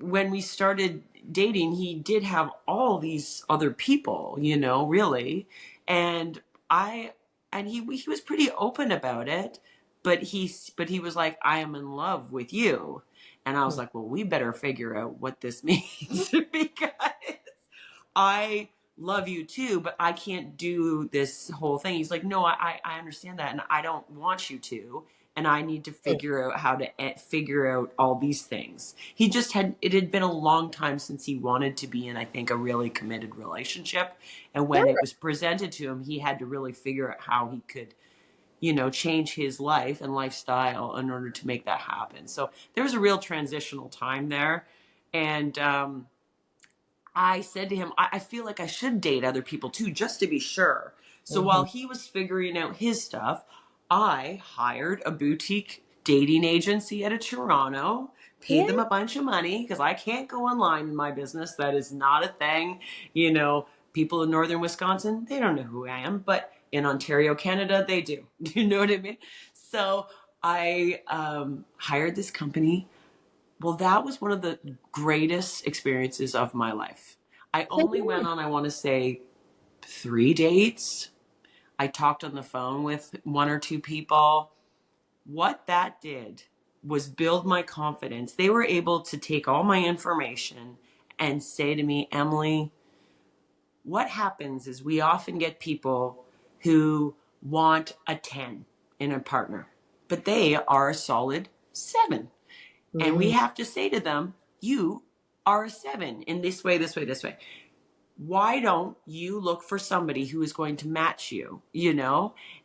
when we started dating, he did have all these other people, really. And I, and he was pretty open about it, but he was like, I am in love with you. And I was like, well, we better figure out what this means because I love you too, but I can't do this whole thing. He's like, no, I understand that. And I don't want you to. And I need to figure out how to figure out all these things. It had been a long time since he wanted to be in, I think, a really committed relationship. And when it was presented to him, he had to really figure out how he could, change his life and lifestyle in order to make that happen. So there was a real transitional time there. And, I said to him, I feel like I should date other people too, just to be sure. So while he was figuring out his stuff, I hired a boutique dating agency out of Toronto, paid them a bunch of money because I can't go online in my business. That is not a thing. People in northern Wisconsin, they don't know who I am, but in Ontario, Canada, they do. Do you know what I mean? So I hired this company. Well, that was one of the greatest experiences of my life. I only went on, I want to say, 3 dates. I talked on the phone with 1 or 2 people. What that did was build my confidence. They were able to take all my information and say to me, Emily, what happens is we often get people who want a 10 in a partner, but they are a solid 7. And we have to say to them, you are a 7 in this way, this way, this way. Why don't you look for somebody who is going to match you,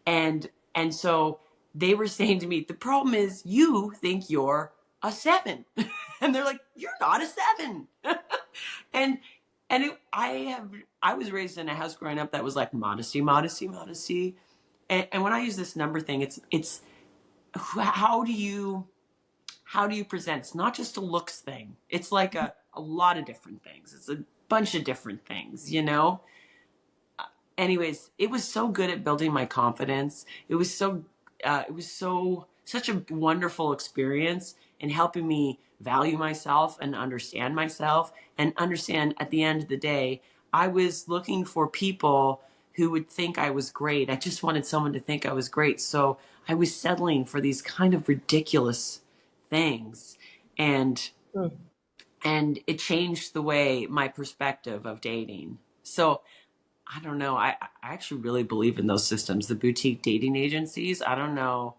And so they were saying to me, the problem is you think you're a 7. And they're like, you're not a 7. I was raised in a house growing up that was like modesty, modesty, modesty. And when I use this number thing, it's how do you present? It's not just a looks thing. It's like a lot of different things. It's a bunch of different things, Anyways, it was so good at building my confidence. It was such a wonderful experience in helping me value myself and understand myself and understand at the end of the day, I was looking for people who would think I was great. I just wanted someone to think I was great. So I was settling for these kind of ridiculous things. And it changed the way my perspective of dating. So I don't know. I actually really believe in those systems, the boutique dating agencies. I don't know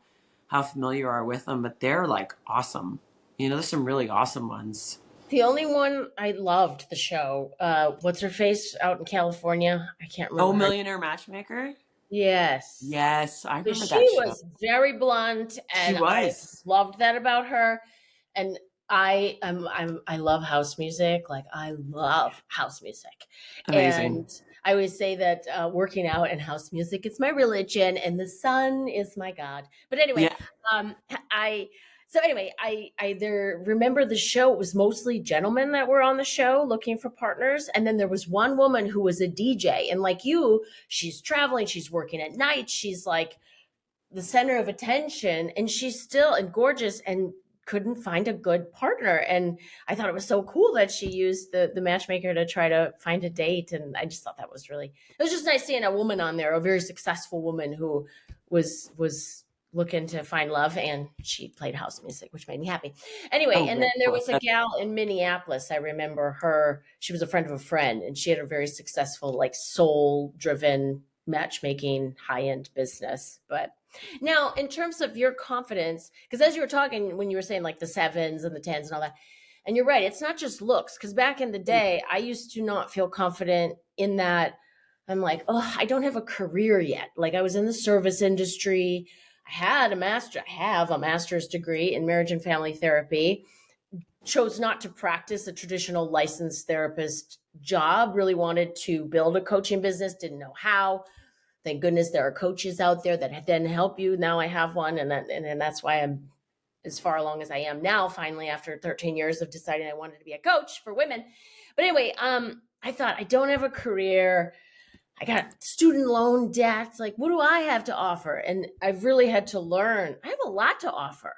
how familiar you are with them, but they're like awesome. There's some really awesome ones. The only one I loved the show, what's her face out in California? I can't remember. Oh, Millionaire Matchmaker? Yes. Yes, I remember that show. She was very blunt, and she was. I loved that about her. And I love house music. Like, I love house music. Amazing. And I always say that working out and house music is my religion, and the sun is my God. But anyway, I remember the show. It was mostly gentlemen that were on the show looking for partners. And then there was one woman who was a DJ. And like you, she's traveling, she's working at night. She's like the center of attention, and she's still and gorgeous and couldn't find a good partner. And I thought it was so cool that she used the matchmaker to try to find a date. And I just thought that was it was just nice seeing a woman on there, a very successful woman who was looking to find love, and she played house music, which made me happy. Anyway, and then there was a gal in Minneapolis. I remember her. She was a friend of a friend, and she had a very successful, like, soul-driven matchmaking high-end business. But now, in terms of your confidence, because as you were talking, when you were saying like the 7s and the 10s and all that, and you're right, it's not just looks. Because back in the day, I used to not feel confident in that. I'm like, oh, I don't have a career yet. Like, I was in the service industry. I have a master's degree in marriage and family therapy, chose not to practice a traditional licensed therapist job, really wanted to build a coaching business, didn't know how. Thank goodness there are coaches out there that then help you. Now I have one, and that's why I'm as far along as I am now, finally, after 13 years of deciding I wanted to be a coach for women. But anyway, I thought, I don't have a career. I got student loan debt. Like, what do I have to offer? And I've really had to learn. I have a lot to offer.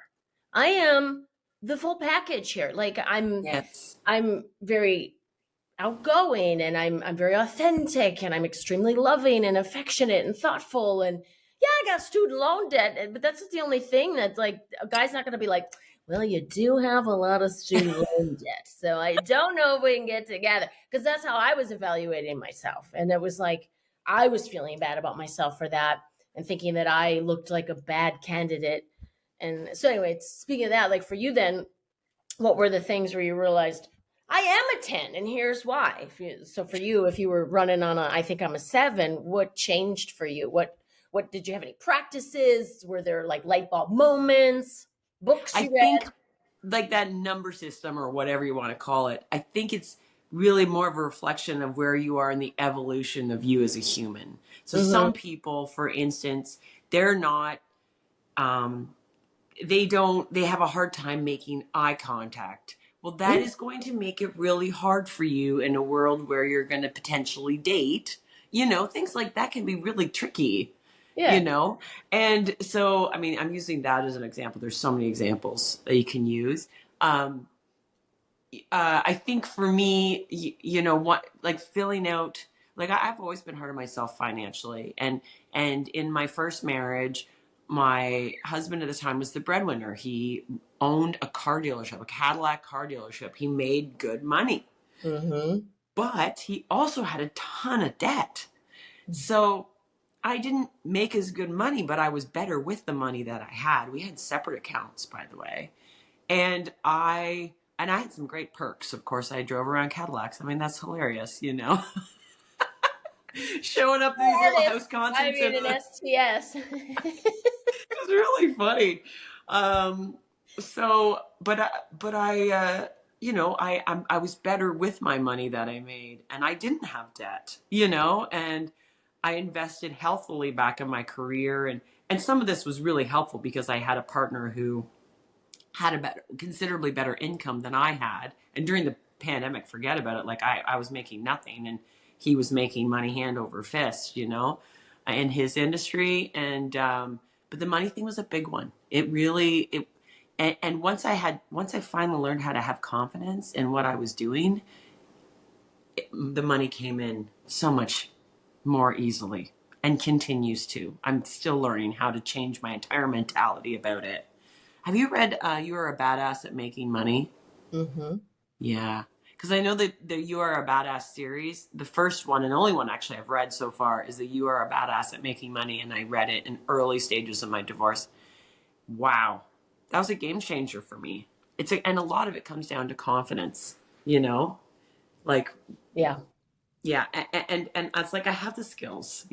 I am the full package here. Like, Yes. I'm very outgoing, and I'm very authentic, and I'm extremely loving and affectionate and thoughtful. And yeah, I got student loan debt, but that's the only thing that's like, a guy's not going to be like, well, you do have a lot of student loan debt, so I don't know if we can get together, because that's how I was evaluating myself. And it was like, I was feeling bad about myself for that, and thinking that I looked like a bad candidate. And so anyway, speaking of that, like for you then, what were the things where you realized, I am a 10, and here's why? So for you, if you were running on I think I'm a 7, what changed for you? What did you have, any practices? Were there like light bulb moments, books I you read? think like that number system or whatever you want to call it, I think it's really more of a reflection of where you are in the evolution of you as a human. So some people, for instance, they're not, they have a hard time making eye contact. Well, that is going to make it really hard for you in a world where you're going to potentially date. Things like that can be really tricky. Yeah. And so, I mean, I'm using that as an example. There's so many examples that you can use. I think for me, what, like filling out, like I've always been hard on myself financially. And in my first marriage, my husband at the time was the breadwinner. He owned a car dealership, a Cadillac car dealership. He made good money, but he also had a ton of debt. So I didn't make as good money, but I was better with the money that I had. We had separate accounts, by the way. And I had some great perks. Of course, I drove around Cadillacs. I mean, that's hilarious, Showing up to these little house concerts. I mean, an STS. It was really funny. I was better with my money that I made, and I didn't have debt, and I invested healthily back in my career. And some of this was really helpful because I had a partner who had a considerably better income than I had. And during the pandemic, forget about it. Like I was making nothing, and he was making money hand over fist, in his industry. And, but the money thing was a big one. It really, and once I finally learned how to have confidence in what I was doing, the money came in so much more easily and continues to. I'm still learning how to change my entire mentality about it. Have you read You Are a Badass at Making Money? Yeah. Because I know that the You Are a Badass series, the first one and only one actually I've read so far is the You Are a Badass at Making Money. And I read it in early stages of my divorce. Wow. That was a game changer for me. And a lot of it comes down to confidence, like, Yeah. yeah. And it's like, I have the skills,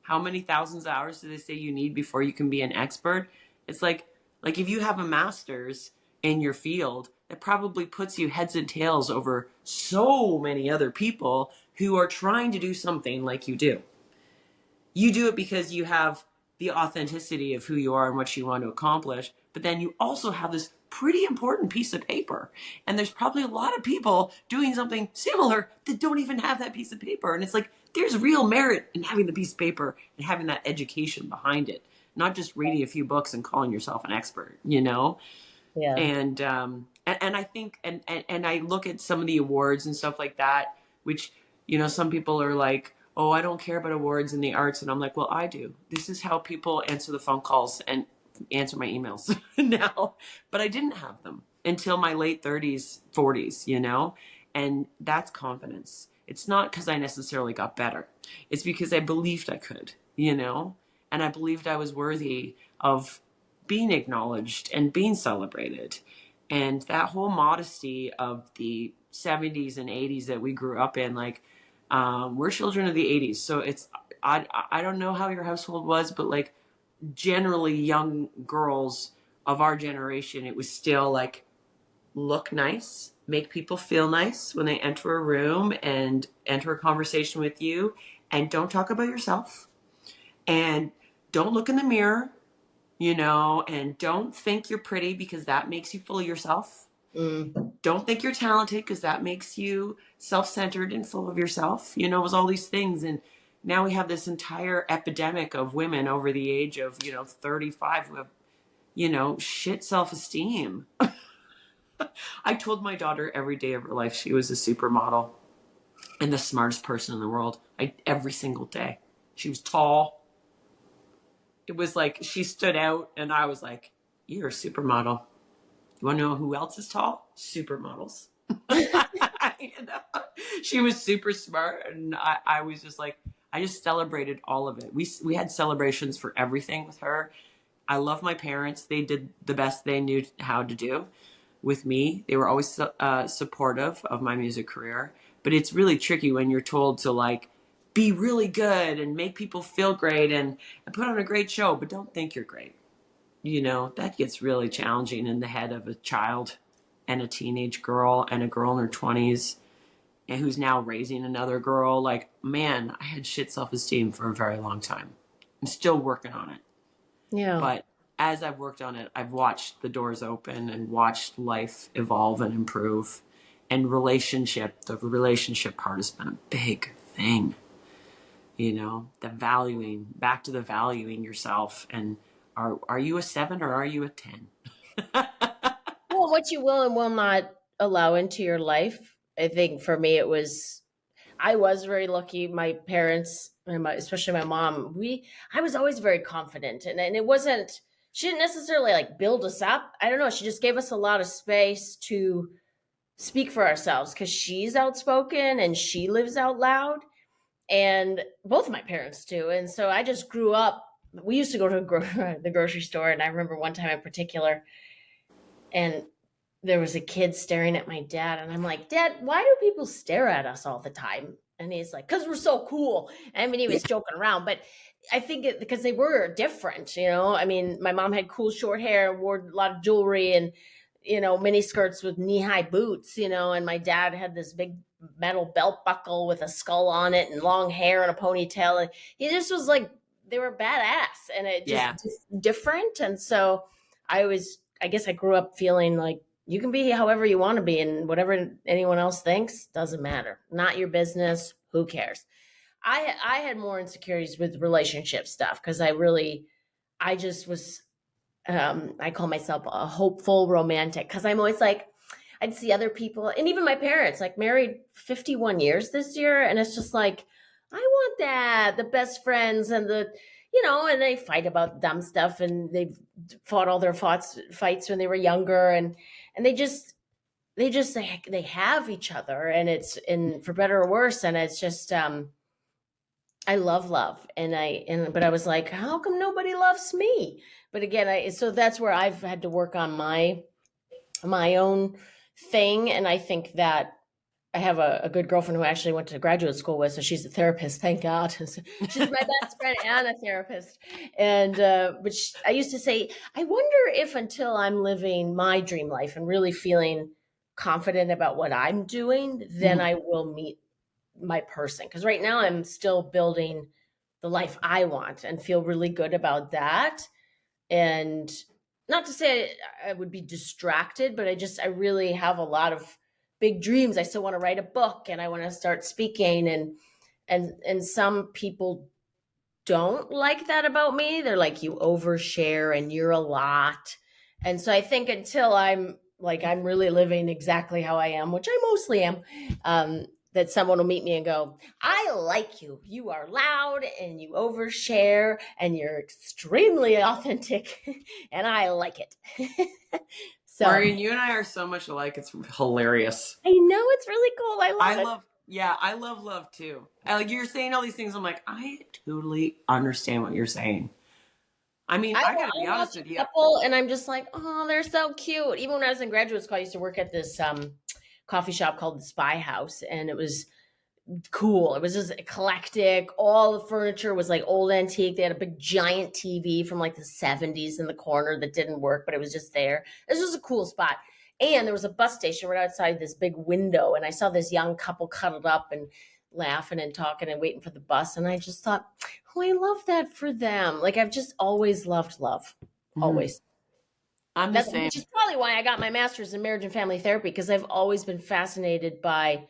how many thousands of hours do they say you need before you can be an expert? It's like if you have a master's in your field, it probably puts you heads and tails over so many other people who are trying to do something like you do. You do it because you have the authenticity of who you are and what you want to accomplish, but then you also have this pretty important piece of paper. And there's probably a lot of people doing something similar that don't even have that piece of paper. And it's like, there's real merit in having the piece of paper and having that education behind it, not just reading a few books and calling yourself an expert, Yeah. And I think, and I look at some of the awards and stuff like that, which, some people are like, oh, I don't care about awards in the arts. And I'm like, well, I do. This is how people answer the phone calls and answer my emails now. But I didn't have them until my late 30s, 40s, and that's confidence. It's not because I necessarily got better. It's because I believed I could, and I believed I was worthy of being acknowledged and being celebrated. And that whole modesty of the 70s and 80s that we grew up in, like, we're children of the 80s. So I don't know how your household was, but like generally young girls of our generation, it was still like look nice, make people feel nice when they enter a room and enter a conversation with you, and don't talk about yourself, and don't look in the mirror, and don't think you're pretty because that makes you full of yourself. Don't think you're talented because that makes you self-centered and full of yourself. It was all these things. And now we have this entire epidemic of women over the age of, 35 who have, shit self-esteem. I told my daughter every day of her life she was a supermodel and the smartest person in the world. Every single day. She was tall. It was like she stood out, and I was like, you're a supermodel. You want to know who else is tall? Supermodels. She was super smart, and I was just like, I just celebrated all of it. We had celebrations for everything with her. I love my parents. They did the best they knew how to do with me. They were always supportive of my music career, but it's really tricky when you're told to like be really good and make people feel great and put on a great show, but don't think you're great. That gets really challenging in the head of a child and a teenage girl and a girl in her 20s and who's now raising another girl. Like, man, I had shit self-esteem for a very long time. I'm still working on it. Yeah. But as I've worked on it, I've watched the doors open and watched life evolve and improve. And the relationship part has been a big thing. Back to the valuing yourself. And are you a 7 or are you a 10? Well, what you will and will not allow into your life. I think for me, I was very lucky. My parents, especially my mom, I was always very confident, and it wasn't. She didn't necessarily like build us up. I don't know. She just gave us a lot of space to speak for ourselves because she's outspoken and she lives out loud, and both of my parents do. And so I just grew up. We used to go to the grocery store, and I remember one time in particular, and there was a kid staring at my dad, and I'm like, Dad, why do people stare at us all the time? And he's like, because we're so cool. I mean, he was joking around, but I think because they were different, I mean, my mom had cool short hair, wore a lot of jewelry and, mini skirts with knee-high boots, and my dad had this big metal belt buckle with a skull on it and long hair and a ponytail. And he just was like, they were badass, and it just different. And so I guess I grew up feeling like, you can be however you want to be, and whatever anyone else thinks doesn't matter. Not your business. Who cares? I had more insecurities with relationship stuff because I just was, I call myself a hopeful romantic because I'm always like, I'd see other people, and even my parents, like married 51 years this year. And it's just like, I want that, the best friends and and they fight about dumb stuff, and they've fought all their fights when they were younger. And they have each other, and it's for better or worse. And it's just, I love, but I was like, how come nobody loves me? But again, so that's where I've had to work on my own thing. And I think that I have a good girlfriend who actually went to graduate school with, so she's a therapist, thank God. She's my best friend and a therapist. And I used to say, I wonder if until I'm living my dream life and really feeling confident about what I'm doing, then I will meet my person. Because right now I'm still building the life I want and feel really good about that. And not to say I would be distracted, but I really have a lot of big dreams. I still want to write a book, and I want to start speaking, and some people don't like that about me. They're like, you overshare and you're a lot. And so I think until I'm really living exactly how I am, which I mostly am, that someone will meet me and go, I like you. You are loud and you overshare and you're extremely authentic and I like it. So, Marian, you and I are so much alike. It's hilarious. I know, it's really cool. I love love too. Like, you're saying all these things. I'm like, I totally understand what you're saying. I mean, I gotta be honest with you. And I'm just like, oh, they're so cute. Even when I was in graduate school, I used to work at this coffee shop called the Spy House, and it was cool. It was just eclectic. All the furniture was like old antique. They had a big giant TV from like the 70s in the corner that didn't work, but it was just there. It was just a cool spot. And there was a bus station right outside this big window, and I saw this young couple cuddled up and laughing and talking and waiting for the bus. And I just thought, oh, I love that for them. Like, I've just always loved love, Mhm. always. I'm the That's, same. which is probably why I got my master's in marriage and family therapy, because I've always been fascinated by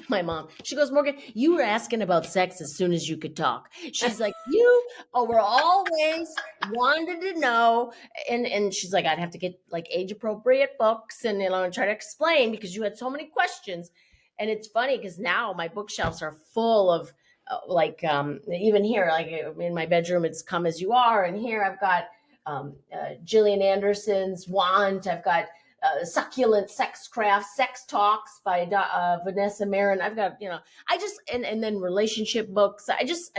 my mom. She goes, Morgan, you were asking about sex as soon as you could talk. She's like, you were always wanted to know. And she's like, I'd have to get like age appropriate books and, and try to explain because you had so many questions. And it's funny because now my bookshelves are full of even here, like in my bedroom, it's Come As You Are. And here I've got Gillian Anderson's Wand. I've got Succulent Sex Craft, Sex Talks by Vanessa Marin. I've got, I just, and then relationship books.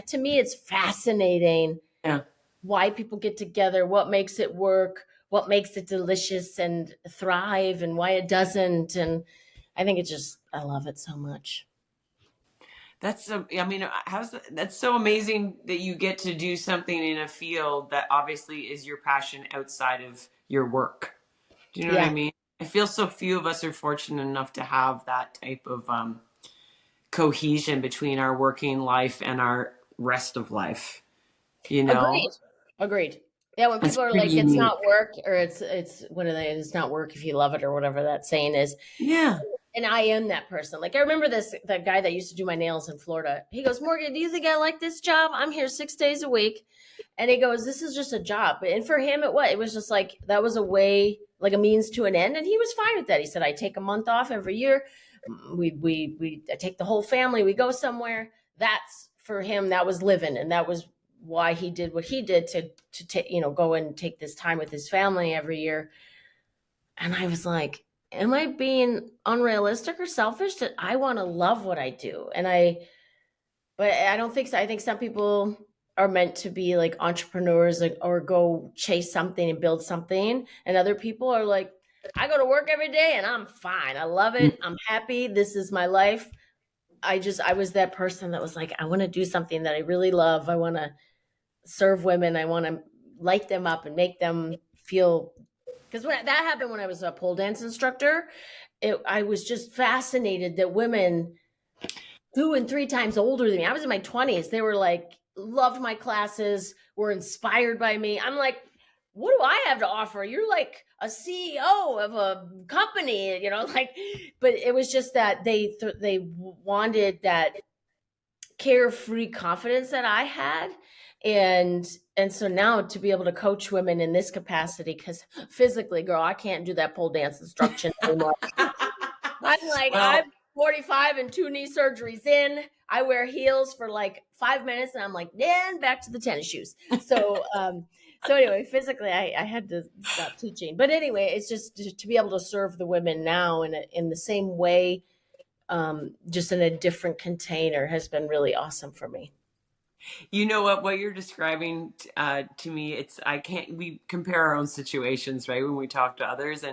To me, it's fascinating Yeah. why people get together, what makes it work, what makes it delicious and thrive, and why it doesn't. And I think I love it so much. That's I mean, that's so amazing that you get to do something in a field that obviously is your passion outside of your work. Do you know what I Yeah. mean? I feel so few of us are fortunate enough to have that type of cohesion between our working life and our rest of life. You know, Agreed. Agreed. Yeah, when it's people are pretty like, it's unique. not work, or it's when it's not work if you love it, or whatever that saying is. Yeah. And I am that person. Like, I remember that guy that used to do my nails in Florida. He goes, Morgan, do you think I like this job? I'm here 6 days a week. And he goes, this is just a job. And for him, it was just like, that was a way, like a means to an end. And he was fine with that. He said, I take a month off every year. I take the whole family. We go somewhere. That's for him. That was living. And that was why he did what he did to take, go and take this time with his family every year. And I was like, am I being unrealistic or selfish that I want to love what I do? But I don't think so. I think some people are meant to be like entrepreneurs, or go chase something and build something. And other people are like, I go to work every day and I'm fine. I love it. I'm happy. This is my life. I was that person that was like, I want to do something that I really love. I want to serve women. I want to light them up and make them feel, because when that happened when I was a pole dance instructor, I was just fascinated that women 2 and 3 times older than me, I was in my 20s, they were like, loved my classes, were inspired by me. I'm like, what do I have to offer? You're like a CEO of a company, like, but it was just that they wanted that carefree confidence that I had. And so now to be able to coach women in this capacity, because physically, girl, I can't do that pole dance instruction anymore. I'm like, Well, I'm 45 and 2 knee surgeries in. I wear heels for like 5 minutes and I'm like, then back to the tennis shoes. So anyway, physically I had to stop teaching. But anyway, it's just to be able to serve the women now in the same way, just in a different container, has been really awesome for me. you know what you're describing to me, it's I can't we compare our own situations, right, when we talk to others,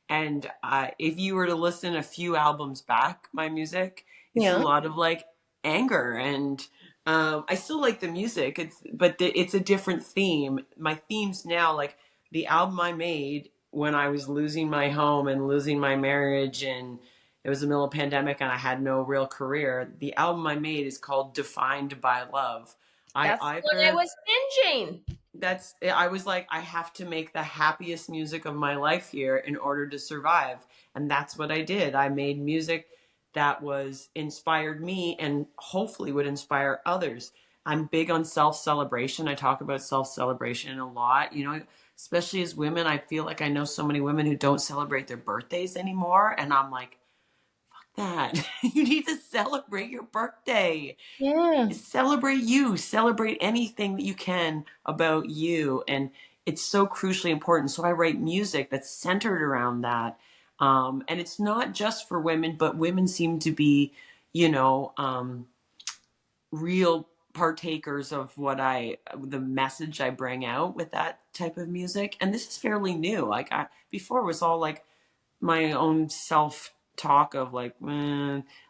and if you were to listen a few albums back, my music, it's a Yeah. lot of like anger, and I still like the music, it's a different theme. My themes now, like the album I made when I was losing my home and losing my marriage, and it was the middle of a pandemic and I had no real career. The album I made is called Defined by Love. I That's when I either was binging. that's I was like, I have to make the happiest music of my life here in order to survive. And that's what I did. I made music that was inspired me and hopefully would inspire others. I'm big on self-celebration. I talk about self-celebration a lot, especially as women. I feel like I know so many women who don't celebrate their birthdays anymore, and I'm like, that you need to celebrate your birthday. Yeah. Celebrate you, celebrate anything that you can about you, and it's so crucially important. So I write music that's centered around that, and it's not just for women, but women seem to be, real partakers of the message I bring out with that type of music. And this is fairly new. Like before it was all like my own self talk of like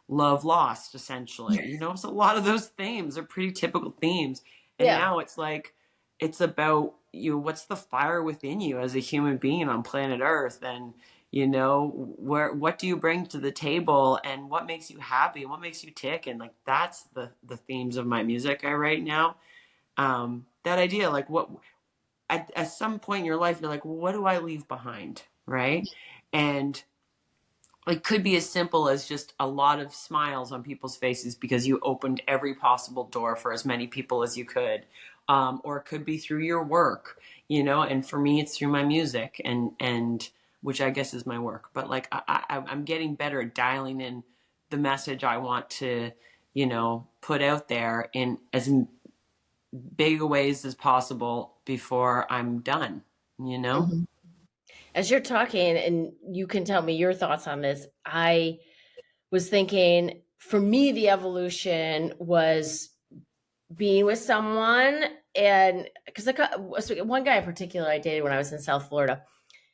love lost, essentially. So a lot of those themes are pretty typical themes, and Yeah. now it's like it's about what's the fire within you as a human being on planet Earth, and what do you bring to the table, and what makes you happy, and what makes you tick? And like, that's the themes of my music I write now. That idea, like, what at some point in your life, you're like, well, what do I leave behind? Right. And it could be as simple as just a lot of smiles on people's faces because you opened every possible door for as many people as you could. Or it could be through your work, and for me, it's through my music, and which I guess is my work. But like, I'm getting better at dialing in the message I want to, put out there in as big ways as possible before I'm done, Mhm. As you're talking, and you can tell me your thoughts on this, I was thinking for me, the evolution was being with someone. And because one guy in particular I dated when I was in South Florida,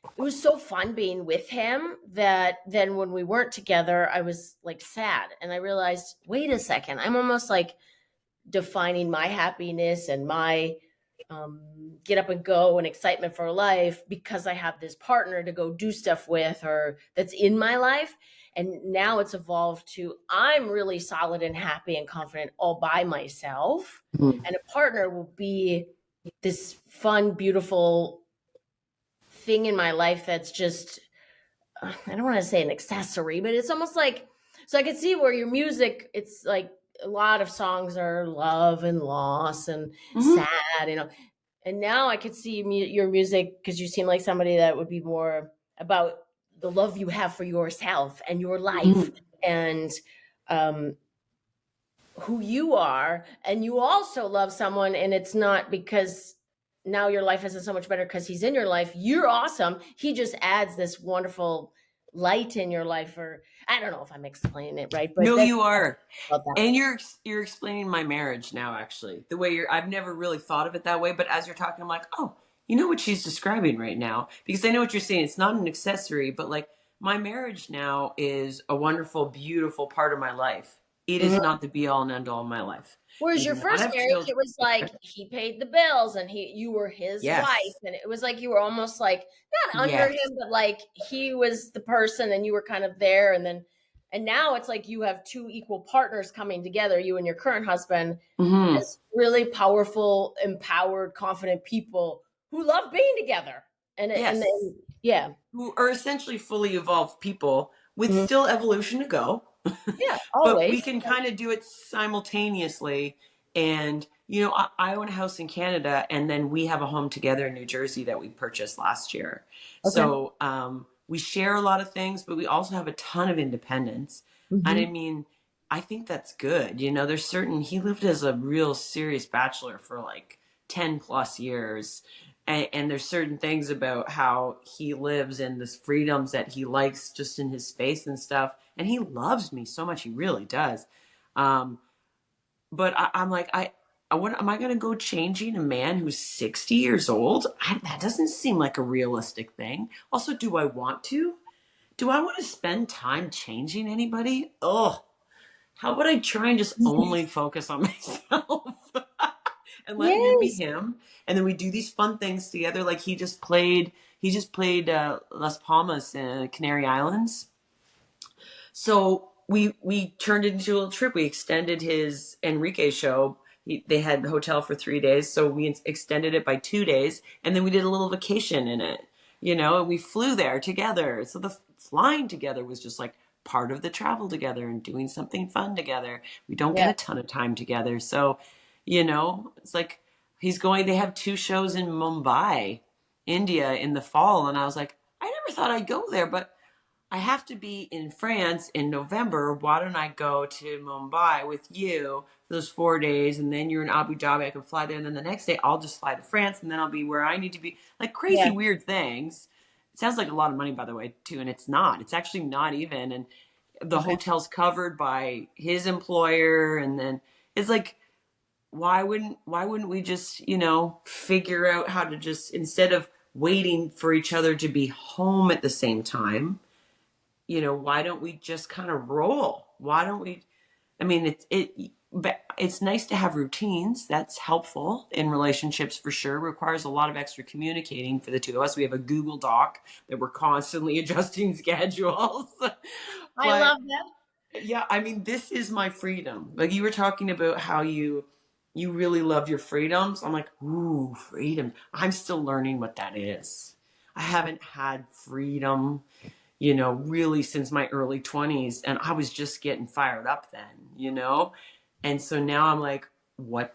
it was so fun being with him that then when we weren't together, I was like sad. And I realized, wait a second, I'm almost like defining my happiness and my get up and go and excitement for life because I have this partner to go do stuff with or that's in my life. And now it's evolved to I'm really solid and happy and confident all by myself. Mm-hmm. And a partner will be this fun, beautiful thing in my life that's just, I don't want to say an accessory, but it's almost like, so I can see where your music, it's like a lot of songs are love and loss and sad, and now I could see your music because you seem like somebody that would be more about the love you have for yourself and your life and who you are. And you also love someone, and it's not because now your life isn't so much better because he's in your life. You're awesome. He just adds this wonderful light in your life. Or I don't know if I'm explaining it right, but No, that's you are. about that. And you're explaining my marriage now, actually. The way I've never really thought of it that way, but as you're talking, I'm like, oh, you know what she's describing right now? Because I know what you're saying. It's not an accessory, but like, my marriage now is a wonderful, beautiful part of my life. It is not the be all and end all of my life. Whereas We your do not first have marriage, children it was like together. he paid the bills and you were his wife, Yes. and it was like you were almost like not under Yes. him, but like he was the person and you were kind of there. And now it's like you have two equal partners coming together, you and your current husband, Mm-hmm. as really powerful, empowered, confident people who love being together. And Yes. yeah. Who are essentially fully evolved people with Mhm. still evolution to go. Yeah, But we always. can kind of do it simultaneously. And, I own a house in Canada, and then we have a home together in New Jersey that we purchased last year. Okay. So we share a lot of things, but we also have a ton of independence. And I Hmm. mean, I think that's good. He lived as a real serious bachelor for like 10 plus years. And there's certain things about how he lives and the freedoms that he likes just in his space and stuff. And he loves me so much. He really does. Um, but I'm like, what am I going to go changing a man who's 60 years old? That doesn't seem like a realistic thing. Also, do I want to? Do I want to spend time changing anybody? Oh, how about I try and just only focus on myself and let him be Yes. him? And then we do these fun things together. Like he just played Las Palmas, Canary Islands. So we turned it into a little trip. We extended his Enrique show. They had the hotel for 3 days, so we extended it by 2 days, and then we did a little vacation in it. And we flew there together. So the flying together was just like part of the travel together and doing something fun together. We don't get Yeah. a ton of time together, so it's like they have 2 shows in Mumbai, India in the fall, and I was like, I never thought I'd go there, but I have to be in France in November. Why don't I go to Mumbai with you for those 4 days? And then you're in Abu Dhabi. I can fly there. And then the next day, I'll just fly to France. And then I'll be where I need to be. Like crazy, Yeah. weird things. It sounds like a lot of money, by the way, too. And it's not. It's actually not even. And the Okay. hotel's covered by his employer. And then it's like, why wouldn't we just, figure out how to just, instead of waiting for each other to be home at the same time, why don't we just kind of roll? Why don't we? I mean, but it's nice to have routines. That's helpful in relationships for sure. Requires a lot of extra communicating for the two of us. We have a Google Doc that we're constantly adjusting schedules. I But love that. yeah, I mean, this is my freedom. Like you were talking about how you really love your freedoms. I'm like, ooh, freedom. I'm still learning what that is. I haven't had freedom, really since my early 20s, and I was just getting fired up then. And so now I'm like, what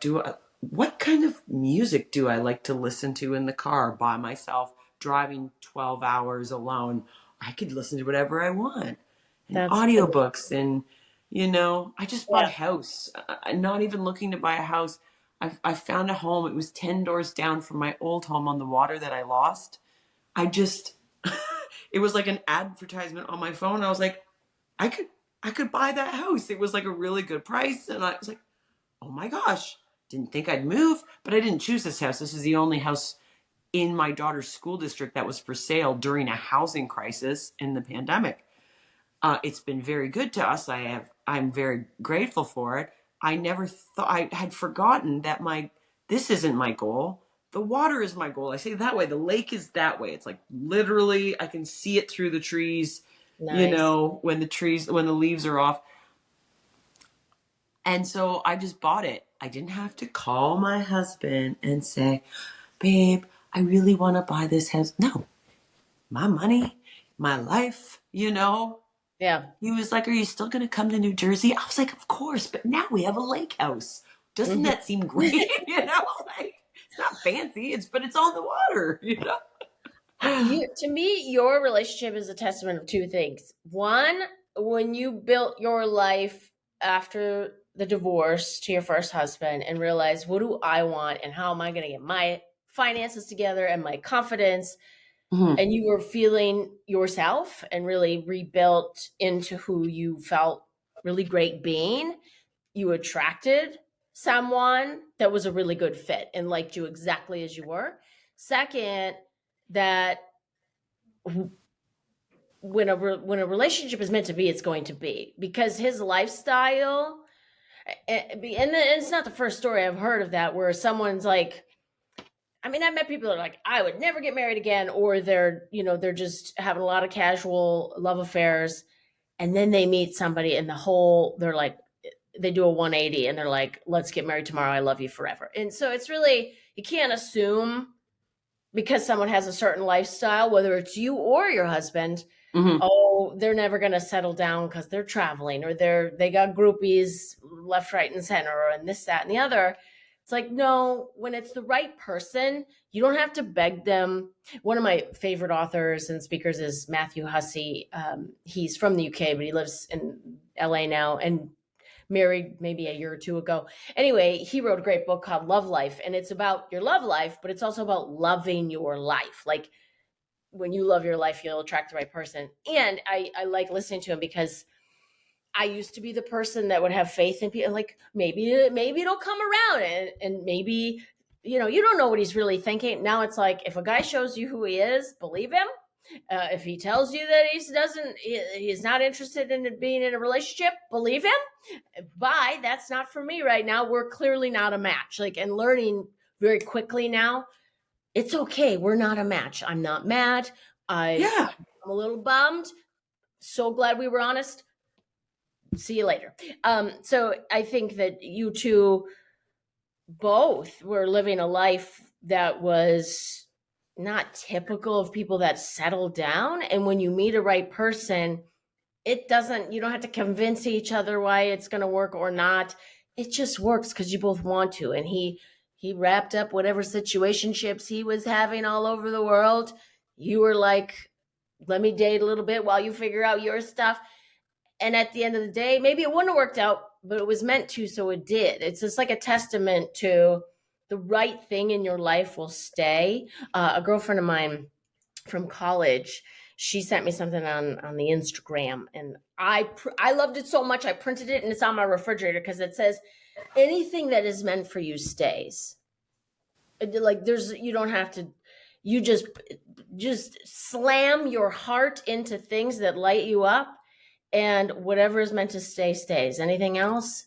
kind of music do I like to listen to in the car by myself, driving 12 hours alone? I could listen to whatever I want, and That's great. audiobooks, and I just bought a Yeah. house. I'm not even looking to buy a house. I found a home. It was 10 doors down from my old home on the water that I lost. I just it was like an advertisement on my phone. I was like, I could I could buy that house. It was like a really good price, and I was like, oh my gosh, didn't think I'd move, but I didn't choose this house. This is the only house in my daughter's school district that was for sale during a housing crisis in the pandemic. It's been very good to us. I'm very grateful for it. I never thought, I had forgotten that this isn't my goal. The water is my goal. I say it that way. The lake is that way. It's like literally I can see it through the trees, Nice. when the leaves are off. And so I just bought it. I didn't have to call my husband and say, babe, I really want to buy this house. No, my money, my life. Yeah. He was like, are you still going to come to New Jersey? I was like, of course, but now we have a lake house. Doesn't Mhm. that seem great? Like it's not fancy, but it's on the water. To me, your relationship is a testament of two things. One, when you built your life after the divorce to your first husband and realized, what do I want and how am I going to get my finances together and my confidence? Mhm. And you were feeling yourself and really rebuilt into who you felt really great being. You attracted someone that was a really good fit and liked you exactly as you were. Second, that when a relationship is meant to be, it's going to be, because his lifestyle, and it's not the first story I've heard of that, where someone's like, I mean, I've met people that are like, I would never get married again, or they're just having a lot of casual love affairs, and then they meet somebody and they're like, they do a 180 and they're like, let's get married tomorrow. I love you forever. And so it's really, you can't assume because someone has a certain lifestyle, whether it's you or your husband, Mhm. oh, they're never going to settle down because they're traveling or they got groupies left, right, and center, and this, that, and the other. It's like, no, when it's the right person, you don't have to beg them. One of my favorite authors and speakers is Matthew Hussey. He's from the UK, but he lives in LA now and married maybe a year or two ago. Anyway, he wrote a great book called Love Life, and it's about your love life, but it's also about loving your life. Like, when you love your life, you'll attract the right person. And I like listening to him because I used to be the person that would have faith in people. Like, maybe it'll come around, and maybe, you don't know what he's really thinking. Now it's like, if a guy shows you who he is, believe him. If he tells you that he's not interested in being in a relationship, believe him. Bye. That's not for me right now. We're clearly not a match. Like, and learning very quickly now, it's okay. We're not a match. I'm not mad. I'm Yeah. a little bummed. So glad we were honest. See you later. So I think that you two both were living a life that was not typical of people that settle down. And when you meet a right person, you don't have to convince each other why it's going to work or not. It just works because you both want to. And he wrapped up whatever situationships he was having all over the world. You were like, let me date a little bit while you figure out your stuff. And at the end of the day, maybe it wouldn't have worked out, but it was meant to, so it did. It's just like a testament to the right thing in your life will stay. A girlfriend of mine from college, she sent me something on the Instagram, and I loved it so much I printed it, and it's on my refrigerator because it says, anything that is meant for you stays. Like, you don't have to, you just slam your heart into things that light you up, and whatever is meant to stay stays. Anything else,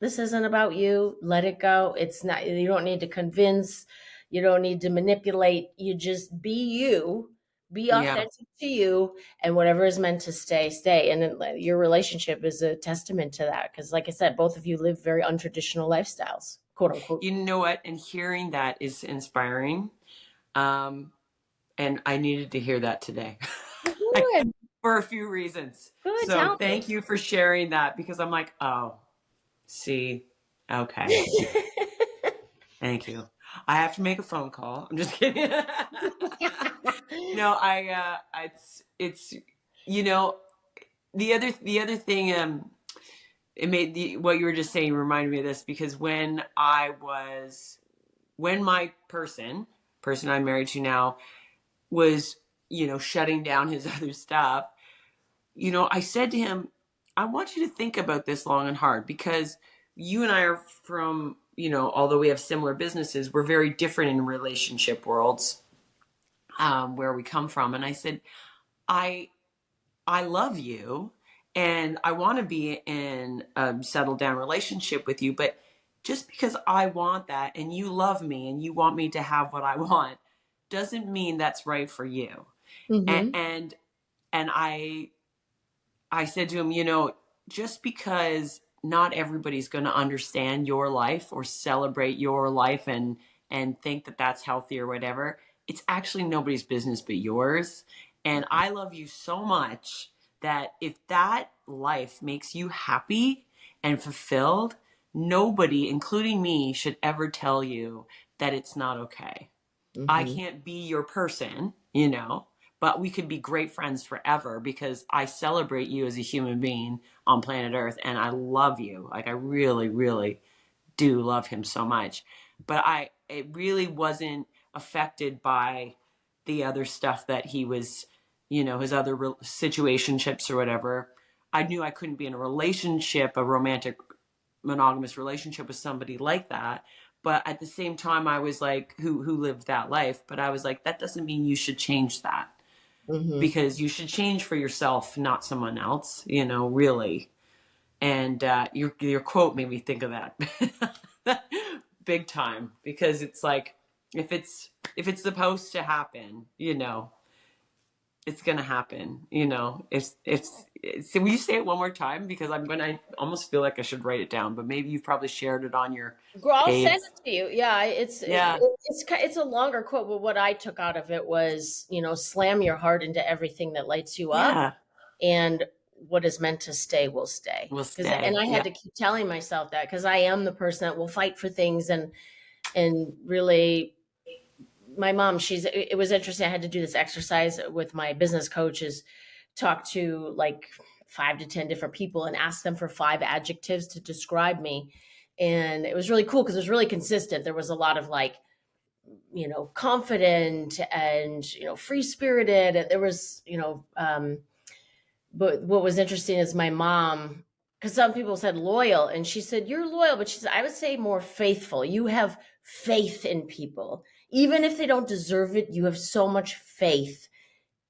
This isn't about you. Let it go. It's not, you don't need to convince, you don't need to manipulate. You just be you, be Yeah. authentic to you, and whatever is meant to stay, stay. And your relationship is a testament to that. Because, like I said, both of you live very untraditional lifestyles, quote unquote. You know what? And hearing that is inspiring. Um, and I needed to hear that today Good, for a few reasons. good. So Tell thank you for sharing that, because I'm like, oh, see, okay, me. thank you. I have to make a phone call. I'm just kidding. No, it's, you know, the other thing, it made what you were just saying reminded me of this, because when my person I'm married to now was, shutting down his other stuff, I said to him, I want you to think about this long and hard, because you and I are from, although we have similar businesses, we're very different in relationship worlds, where we come from. And I said, I I love you and I want to be in a settled down relationship with you, but just because I want that and you love me and you want me to have what I want doesn't mean that's right for you. And Hmm. and I said to him, just because not everybody's going to understand your life or celebrate your life and think that that's healthy or whatever, it's actually nobody's business but yours. And I love you so much that if that life makes you happy and fulfilled, nobody, including me, should ever tell you that it's not okay. I Hmm. can't be your person, but we could be great friends forever because I celebrate you as a human being on planet Earth and I love you. Like, I really, really do love him so much. But it really wasn't affected by the other stuff that he was, his other situationships or whatever. I knew I couldn't be in a relationship, a romantic monogamous relationship with somebody like that. But at the same time, I was like, who lived that life? But I was like, that doesn't mean you should change that, Hmm. because you should change for yourself, not someone else, really. And your quote made me think of that big time, because it's like, if it's supposed to happen, it's gonna happen. So will you say it one more time, because I almost feel like I should write it down, but maybe you've probably shared it on your Girl, I'll page. send it to you. Yeah, Yeah, it's a longer quote, but what I took out of it was, slam your heart into everything that lights you up, yeah, and what is meant to stay will stay. we'll Because and stay. I Yeah, had to keep telling myself that, because I am the person that will fight for things, and really, my mom, it was interesting. I had to do this exercise with my business coaches, talk to like 5 to 10 different people and ask them for 5 adjectives to describe me. And it was really cool because it was really consistent. There was a lot of like, confident and, free spirited. And there was, but what was interesting is my mom, because some people said loyal, and she said, you're loyal, but she said, I would say more faithful. You have faith in people. Even if they don't deserve it, you have so much faith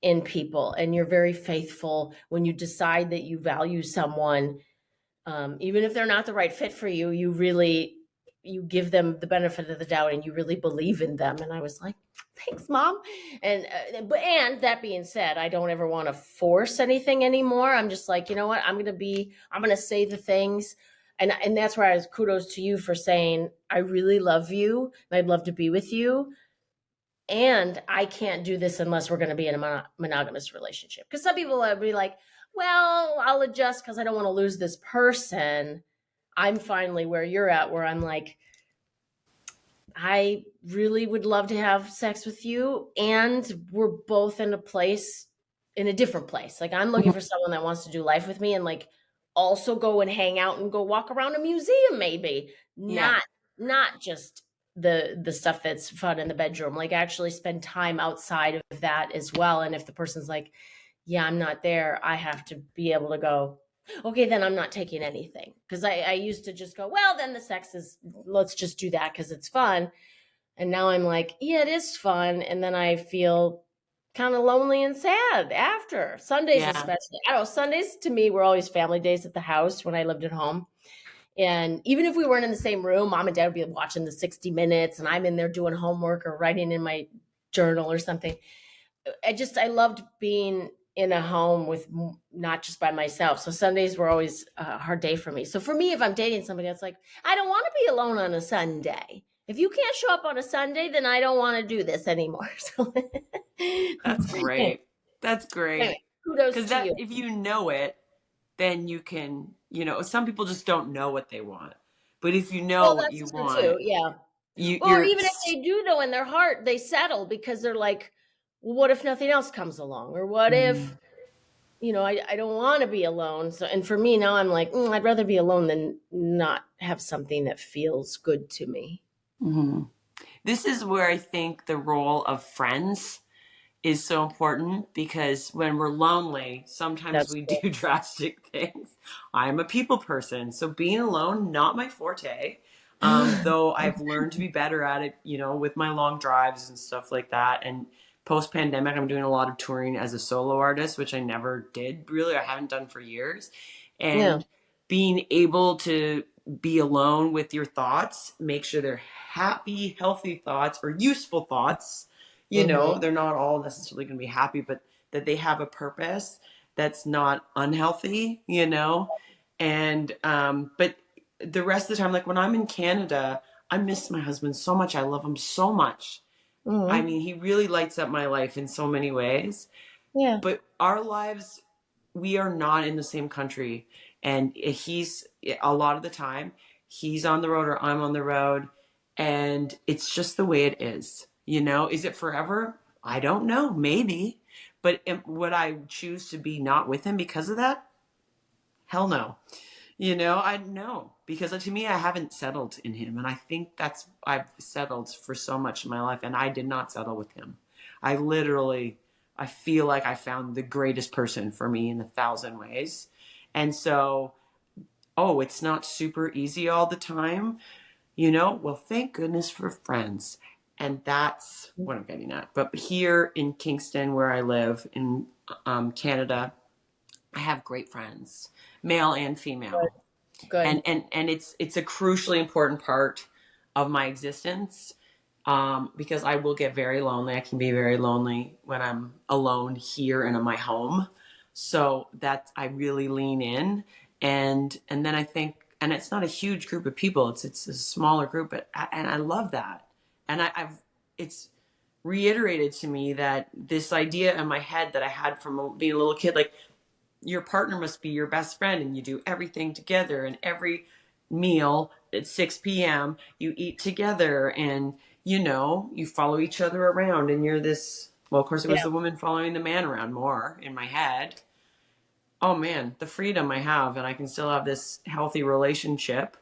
in people, and you're very faithful when you decide that you value someone, even if they're not the right fit for you. You give them the benefit of the doubt, and you really believe in them. And I was like, thanks, mom. And that being said, I don't ever want to force anything anymore. I'm just like, you know what, I'm gonna say the things. And that's where I was, kudos to you for saying, I really love you and I'd love to be with you, and I can't do this unless we're going to be in a monogamous relationship. Because some people would be like, well, I'll adjust because I don't want to lose this person. I'm finally where you're at, where I'm like, I really would love to have sex with you. And we're both in a different place. Like, I'm looking for someone that wants to do life with me and like also go and hang out and go walk around a museum, maybe. yeah, Not just the stuff that's fun in the bedroom, like actually spend time outside of that as well. And if the person's like, yeah, I'm not there, I have to be able to go, okay, then I'm not taking anything. Because I used to just go, well, then the sex is, let's just do that because it's fun. And now I'm like, yeah, it is fun. And then I feel kind of lonely and sad after. Sundays, yeah, especially. I don't know, Sundays to me were always family days at the house when I lived at home. And even if we weren't in the same room, mom and dad would be watching the 60 Minutes and I'm in there doing homework or writing in my journal or something. I loved being in a home with not just by myself. So Sundays were always a hard day for me. So for me, if I'm dating somebody, it's like, I don't want to be alone on a Sunday. If you can't show up on a Sunday, then I don't want to do this anymore. So That's great. That's anyway, great. kudos Because to that you. if you know it, then you can, some people just don't know what they want. But if you know Well, what you that's true too. want, Yeah. Or you're even if they do know in their heart, they settle because they're like, well, what if nothing else comes along? Or what if, Mhm. I don't want to be alone. So, and for me now, I'm like, I'd rather be alone than not have something that feels good to me. Mhm. This is where I think the role of friends is so important, because when we're lonely, sometimes That's we good. do drastic things. I'm a people person, so being alone, not my forte. Though I've learned to be better at it, with my long drives and stuff like that. And post pandemic, I'm doing a lot of touring as a solo artist, which I never did really. I haven't done for years. Yeah. And being able to be alone with your thoughts, make sure they're happy, healthy thoughts or useful thoughts. Mm-hmm. They're not all necessarily going to be happy, but that they have a purpose that's not unhealthy, and but the rest of the time, like when I'm in Canada, I miss my husband so much. I love him so much. I Mm-hmm. mean, he really lights up my life in so many ways, Yeah. but our lives, we are not in the same country. And he's, a lot of the time, he's on the road or I'm on the road. And it's just the way it is. Is it forever? I don't know. Maybe. But would I choose to be not with him because of that? Hell no. I know, because to me, I haven't settled in him. And I think I've settled for so much in my life. And I did not settle with him. I feel like I found the greatest person for me in 1,000 ways. And so, it's not super easy all the time, well, thank goodness for friends. And that's what I'm getting at. But here in Kingston, where I live in Canada, I have great friends, male and Good. female. Good. And it's a crucially important part of my existence, because I will get very lonely. I can be very lonely when I'm alone here and in my home. So that I really lean in, and then I think, and it's not a huge group of people. It's a smaller group, and I love that. And I've it's reiterated to me that this idea in my head that I had from being a little kid, like your partner must be your best friend and you do everything together, and every meal at 6 p.m. you eat together, and you follow each other around, and you're this, well, of course it was Yeah. the woman following the man around more in my head. Oh man, the freedom I have, and I can still have this healthy relationship,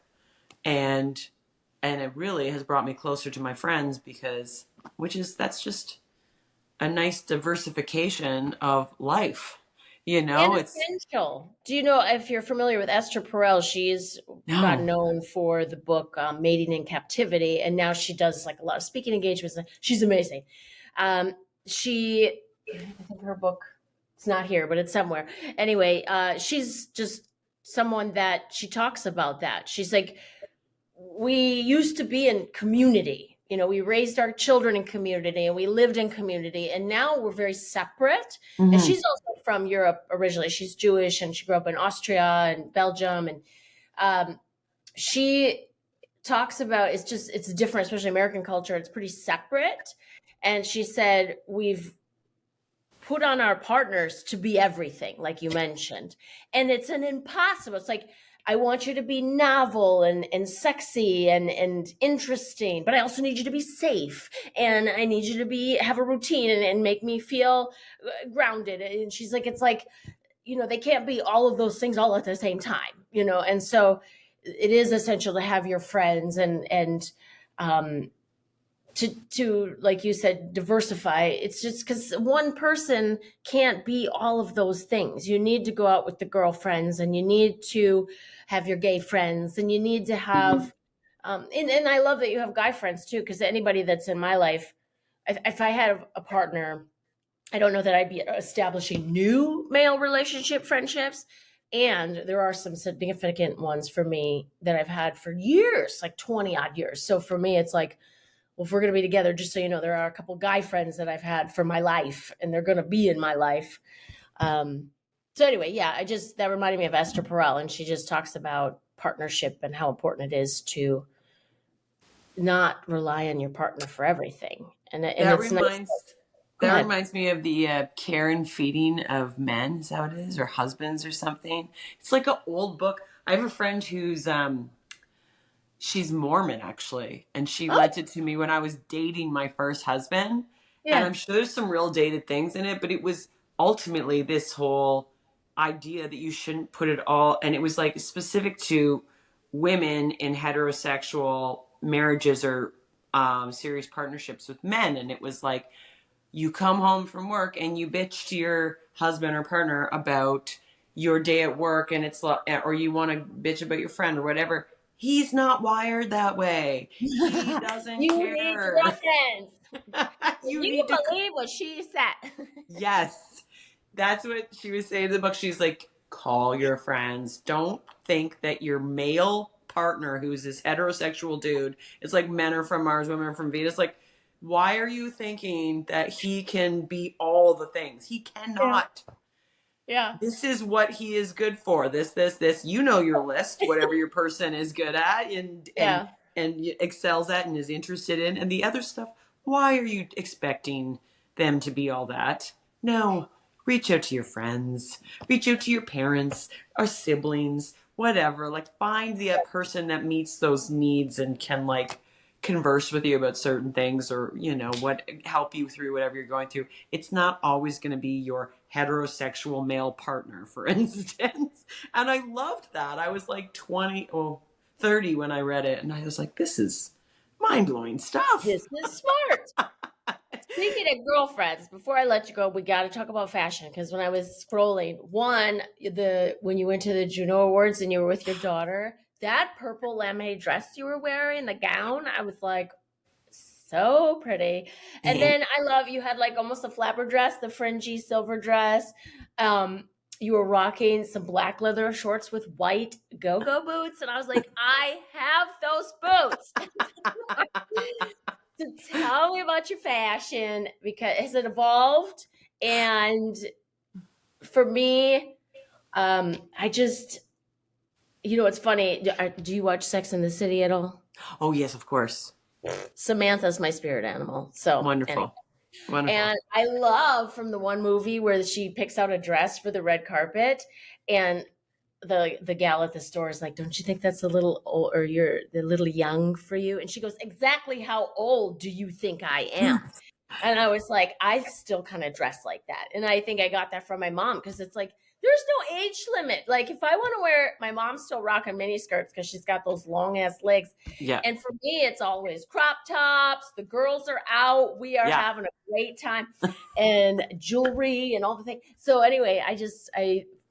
and it really has brought me closer to my friends, because that's just a nice diversification of life. And It's essential. Do you know if you're familiar with Esther Perel? She's got no. known for the book Mating in Captivity, and now she does like a lot of speaking engagements. She's amazing. Um, she, I think her book, it's not here, but it's somewhere. Anyway, she's just someone that she talks about that. She's like, we used to be in community. We raised our children in community and we lived in community. And now we're very separate. And Mm-hmm. she's also from Europe originally. She's Jewish and she grew up in Austria and Belgium. And she talks about it's different, especially American culture. It's pretty separate. And she said, we've put on our partners to be everything, like you mentioned. And it's an impossible. It's like, I want you to be novel and sexy and interesting, but I also need you to be safe. And I need you to have a routine and make me feel grounded. And she's like, it's like, they can't be all of those things all at the same time, and so it is essential to have your friends and to like you said, diversify. It's just because one person can't be all of those things. You need to go out with the girlfriends, and you need to have your gay friends, and you need to Mm-hmm. have and I love that you have guy friends too, because anybody that's in my life, if I had a partner, I don't know that I'd be establishing new male relationship friendships, And there are some significant ones for me that I've had for years, like 20 odd years. So for me, it's like, well, if we're going to be together, just so you know, there are a couple guy friends that I've had for my life, and they're going to be in my life. So anyway, yeah, that reminded me of Esther Perel, and she just talks about partnership and how important it is to not rely on your partner for everything. And it's nice. That reminds me of the care and feeding of men. Is that what it is? Or husbands or something? It's like an old book. I have a friend who's she's Mormon, actually, and she lent it to me when I was dating my first husband. Yeah. And I'm sure there's some real dated things in it, but it was ultimately this whole idea that you shouldn't put it all, and it was like specific to women in heterosexual marriages or serious partnerships with men. And it was like, you come home from work and you bitch to your husband or partner about your day at work, and it's or you want to bitch about your friend or whatever. He's not wired that way. He doesn't you care. Need girlfriends. you need to believe what she said. Yes. That's what she was saying in the book. She's like, call your friends. Don't think that your male partner, who's this heterosexual dude, it's like men are from Mars, women are from Venus. Like, why are you thinking that he can be all the things? He cannot. Yeah. This is what he is good for. This. You know your list, whatever your person is good at and excels at and is interested in. And the other stuff, why are you expecting them to be all that? No. Reach out to your friends. Reach out to your parents or siblings, whatever. Like, find the person that meets those needs and can, like, converse with you about certain things, or, you know, help you through whatever you're going through. It's not always going to be your heterosexual male partner, for instance. And I loved that. I was like 30 when I read it, and I was like, this is mind-blowing stuff. This is smart. Speaking of girlfriends, before I let you go, we got to talk about fashion, because when I was scrolling, when you went to the JUNO Awards and you were with your daughter, that purple lame dress you were wearing, the gown, I was like, so pretty. And then you had like almost a flapper dress, the fringy silver dress. You were rocking some black leather shorts with white go-go boots. And I was like, I have those boots. So tell me about your fashion, because has it evolved? And for me, I just, it's funny. Do you watch Sex and the City at all? Oh, yes, of course. Samantha's my spirit animal. So wonderful. Anyway. Wonderful. And I love from the one movie where she picks out a dress for the red carpet, and the gal at the store is like, don't you think that's a little old, or you're a little young for you? And she goes, exactly how old do you think I am? And I was like, I still kind of dress like that. And I think I got that from my mom, because it's like, there's no age limit. Like, if I want to wear, my mom's still rocking mini skirts because she's got those long ass legs. Yeah. And for me, it's always crop tops. The girls are out. We are having a great time, and jewelry and all the things. So anyway, I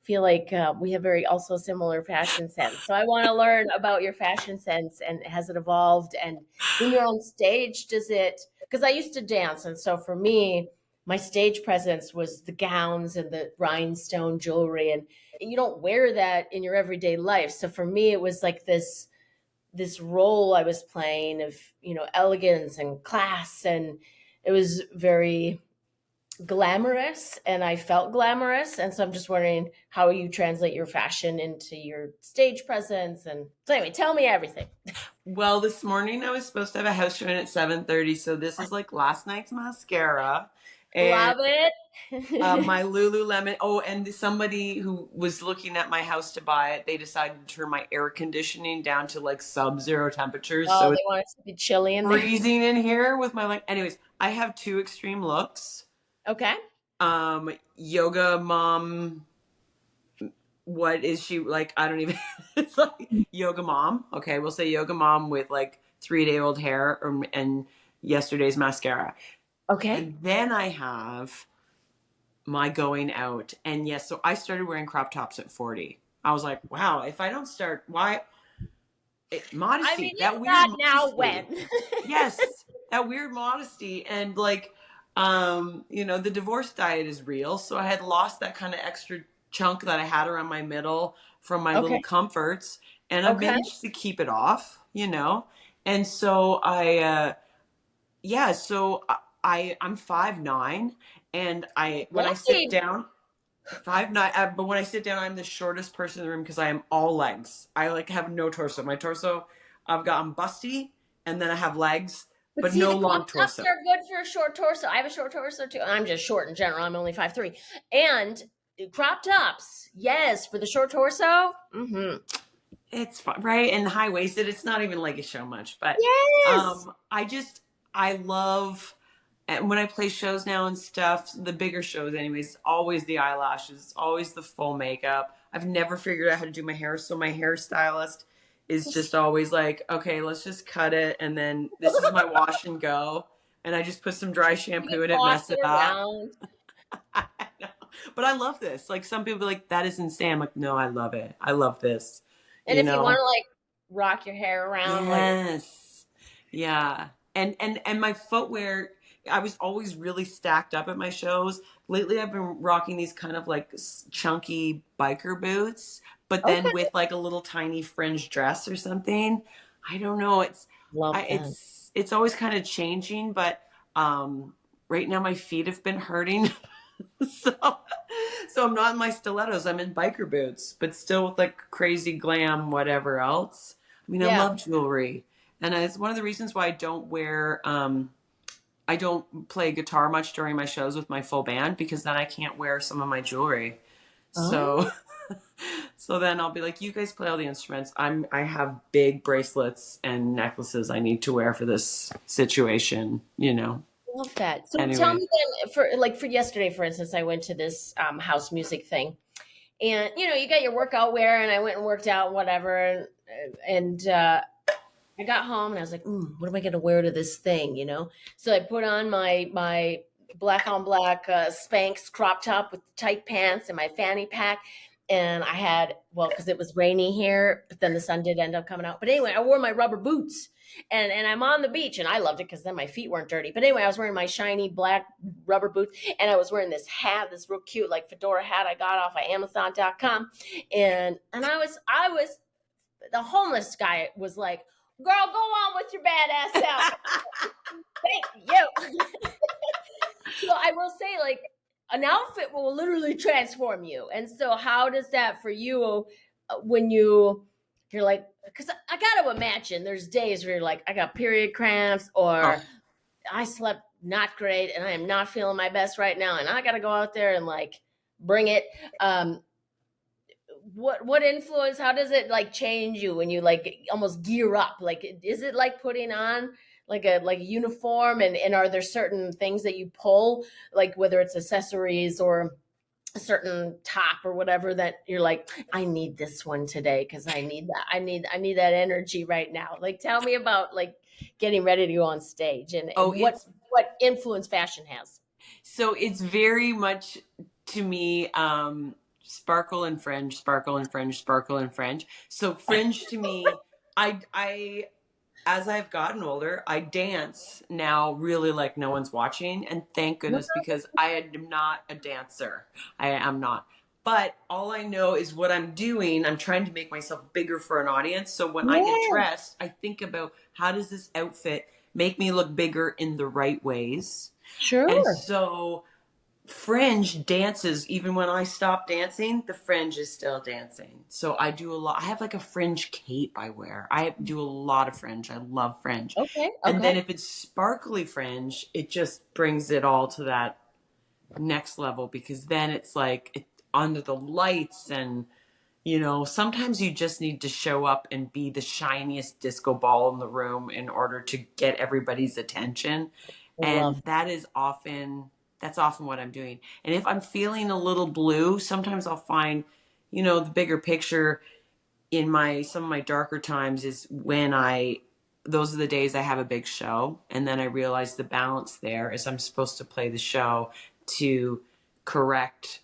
feel like we have very also similar fashion sense. So I want to learn about your fashion sense, and has it evolved? And when you're on stage, because I used to dance. And so for me, my stage presence was the gowns and the rhinestone jewelry, and you don't wear that in your everyday life. So for me, it was like this role I was playing of, elegance and class, and it was very glamorous, and I felt glamorous. And so I'm just wondering how you translate your fashion into your stage presence. And so anyway, tell me everything. Well, this morning I was supposed to have a house show at 7:30, so this is like last night's mascara. And, love it. My Lululemon. Oh, and somebody who was looking at my house to buy it, they decided to turn my air conditioning down to like sub-zero temperatures. Oh, so they want it to be chilly in there. Freezing in here with my anyways, I have two extreme looks. Okay. Yoga mom. What is she like? I don't even. It's like yoga mom. Okay, we'll say yoga mom with like 3-day-old hair and yesterday's mascara. Okay. And then I have my going out. And yes, so I started wearing crop tops at 40. I was like, wow, if I don't start, why? Modesty. I mean, that weird not modesty. Now when? Yes, that weird modesty. And like, the divorce diet is real. So I had lost that kind of extra chunk that I had around my middle from my little Okay. comforts, and I've Okay. managed to keep it off, you know. And so yeah, so I'm 5'9", and I when I sit Yay. down 5'9", but when I sit down, I'm the shortest person in the room because I am all legs. I like have no torso. My torso, I'm busty, and then I have legs, But but see, no the crop long tops torso. are good for a short torso. I have a short torso too. I'm just short in general. I'm only 5'3". And crop tops, yes, for the short torso. Mm-hmm. It's fun, right? And high waisted. It's not even like a show much, but Yes. I love. And when I play shows now and stuff, the bigger shows, anyways, always the eyelashes, always the full makeup. I've never figured out how to do my hair, so my hairstylist is just always like, okay, let's just cut it, and then this is my wash and go, and I just put some dry You shampoo in it, toss mess it it up. around. I know. But I love this. Like some people are like, that is insane. I'm like, no, I love it. I love this. And You if you want know? to like rock your hair around, like Yes. Yeah. And my footwear, I was always really stacked up at my shows. Lately I've been rocking these kind of like chunky biker boots, but then okay, with like a little tiny fringe dress or something. I don't know. love that. It's always kind of changing, but right now my feet have been hurting. so so I'm not in my stilettos. I'm in biker boots, but still with like crazy glam, whatever else. I mean, I Yeah. love jewelry, and it's one of the reasons why I don't play guitar much during my shows with my full band because then I can't wear some of my jewelry. So Oh, so then I'll be like, you guys play all the instruments. I have big bracelets and necklaces I need to wear for this situation, you know. love that. So tell Anyway. me then, for yesterday, for instance, I went to this house music thing, and you got your workout wear, and I went and worked out, whatever, and I got home and I was like, what am I going to wear to this thing? So I put on my black on black Spanx crop top with tight pants and my fanny pack. And I had, well, because it was rainy here, but then the sun did end up coming out. But anyway, I wore my rubber boots, and I'm on the beach, and I loved it because then my feet weren't dirty. But anyway, I was wearing my shiny black rubber boots, and I was wearing this hat, this real cute like fedora hat I got off of Amazon.com, and I was the homeless guy was like, girl, go on with your badass self. Thank you. So I will say, like, an outfit will literally transform you. And so, how does that for you when you're like, because I got to imagine there's days where you're like, I got period cramps, Oh, or I slept not great, and I am not feeling my best right now, and I got to go out there and like bring it. Um, what influence, how does it like change you when you like almost gear up, like is it like putting on like a uniform, and are there certain things that you pull, like whether it's accessories or a certain top or whatever, that you're like, I need this one today because I need that energy right now? Like tell me about like getting ready to go on stage, and oh, what influence fashion has. it's very much to me sparkle and fringe, sparkle and fringe, sparkle and fringe. So fringe to me, I as I've gotten older, I dance now really like no one's watching, and thank goodness because I am not a dancer. I am not. But all I know is what I'm doing. I'm trying to make myself bigger for an audience. So when I get Yeah, dressed, I think about how does this outfit make me look bigger in the right ways. And sure. so fringe dances, even when I stop dancing, the fringe is still dancing. So I do a lot. I have like a fringe cape I wear. I do a lot of fringe. I love fringe. Okay, And then okay. if it's sparkly fringe, it just brings it all to that next level because then it's like under the lights, and sometimes you just need to show up and be the shiniest disco ball in the room in order to get everybody's attention. And Love. that's often what I'm doing. And if I'm feeling a little blue, sometimes I'll find, the bigger picture in my some of my darker times is when those are the days I have a big show, and then I realize the balance there is I'm supposed to play the show to correct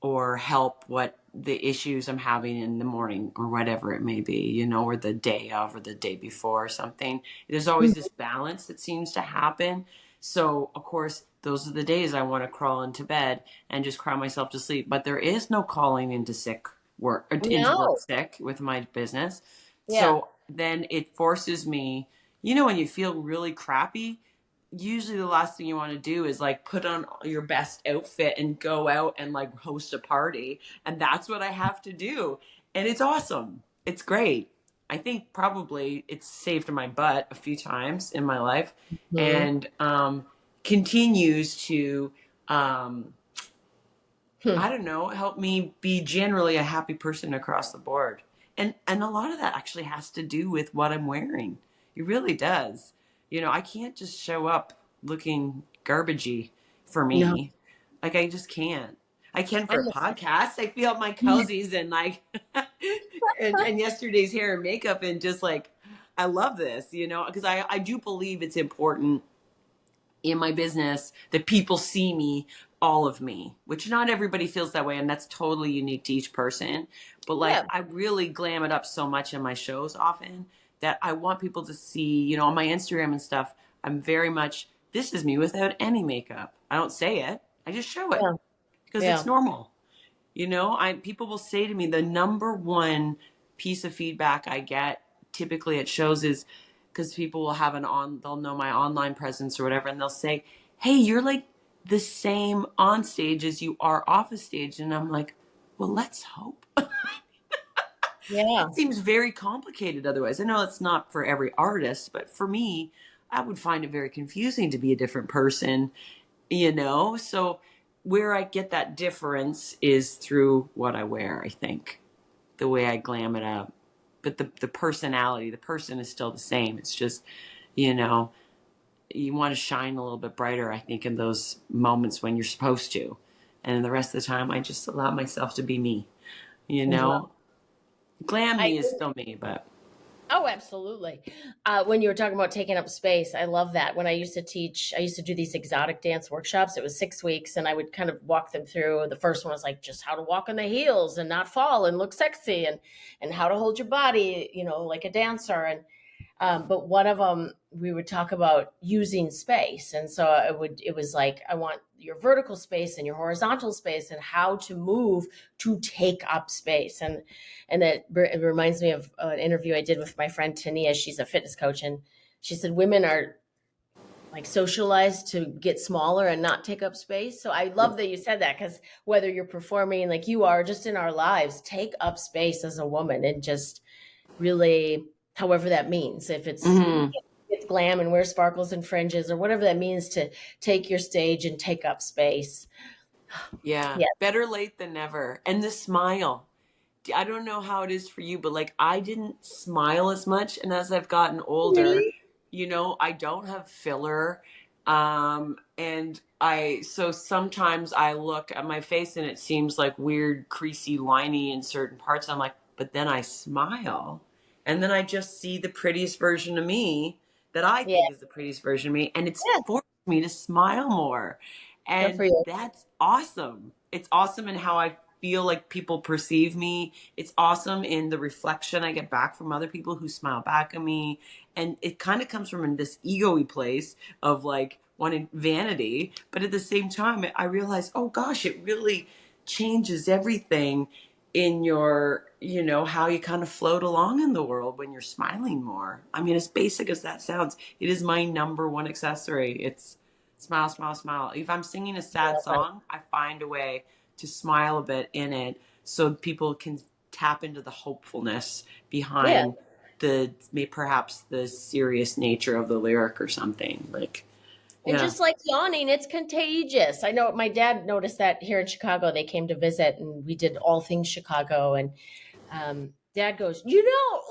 or help what the issues I'm having in the morning or whatever it may be, or the day of or the day before or something. There's always this balance that seems to happen. So, of course, those are the days I want to crawl into bed and just cry myself to sleep. But there is no calling into sick work, into work No. sick with my business. Yeah. So then it forces me, when you feel really crappy, usually the last thing you want to do is like put on your best outfit and go out and like host a party. And that's what I have to do. And it's awesome. It's great. I think probably it's saved my butt a few times in my life, Mhm. and continues to, um, I Hmm. don't know, help me be generally a happy person across the board. And a lot of that actually has to do with what I'm wearing. It really does. I can't just show up looking garbagey for No, me. Like I just can't. I can for I'm a the podcast. I feel my same. cozies and like and yesterday's hair and makeup, and just like I love this, because I do believe it's important in my business that people see me, all of me, which not everybody feels that way, and that's totally unique to each person. But like Yeah. I really glam it up so much in my shows often that I want people to see, on my Instagram and stuff, I'm very much, this is me without any makeup. I don't say it, I just show it Yeah. because it's Yeah. normal. I people will say to me, the number one piece of feedback I get typically at shows is because people will have they'll know my online presence or whatever, and they'll say, "Hey, you're like the same on stage as you are off a stage," and I'm like, "Well, let's hope." Yeah. It seems very complicated otherwise. I know it's not for every artist, but for me, I would find it very confusing to be a different person. So where I get that difference is through what I wear, I think, the way I glam it up. But the personality, the person is still the same. It's just, you know, you want to shine a little bit brighter, I think, in those moments when you're supposed to. And the rest of the time, I just allow myself to be me, you Mhm. know? Glam I me is still me, but Oh, absolutely. When you were talking about taking up space, I love that. When I used to teach, I used to do these exotic dance workshops. It was 6 weeks, and I would kind of walk them through. The first one was like just how to walk on the heels and not fall and look sexy, and how to hold your body, like a dancer. But one of them, we would talk about using space. And so it was like, I want your vertical space and your horizontal space and how to move to take up space. And it reminds me of an interview I did with my friend Tania. She's a fitness coach. And she said, women are like socialized to get smaller and not take up space. So I love that you said that, because whether you're performing like you are, just in our lives, take up space as a woman and just really, however that means, if mhm. it's glam and wear sparkles and fringes or whatever that means, to take your stage and take up space. Yeah, Yeah. better late than never. And the smile. I don't know how it is for you, but like I didn't smile as much. And as I've gotten older, Really? I don't have filler. And so sometimes I look at my face and it seems like weird, creasy, liney in certain parts. I'm like, but then I smile. And then I just see the prettiest version of me that I Yeah. think is the prettiest version of me. And it's Yeah. forced me to smile more. Good for And you. that's awesome. It's awesome in how I feel like people perceive me. It's awesome in the reflection I get back from other people who smile back at me. And it kind of comes from this ego-y place of like wanting vanity. But at the same time, I realize, oh gosh, it really changes everything in your, how you kind of float along in the world when you're smiling more. I mean, as basic as that sounds, it is my number one accessory. It's smile, smile, smile. If I'm singing a sad song, I find a way to smile a bit in it so people can tap into the hopefulness Yeah. behind perhaps the serious nature of the lyric or something. Like, And yeah. just like yawning, it's contagious. I know my dad noticed that here in Chicago. They came to visit and we did all things Chicago. And dad goes,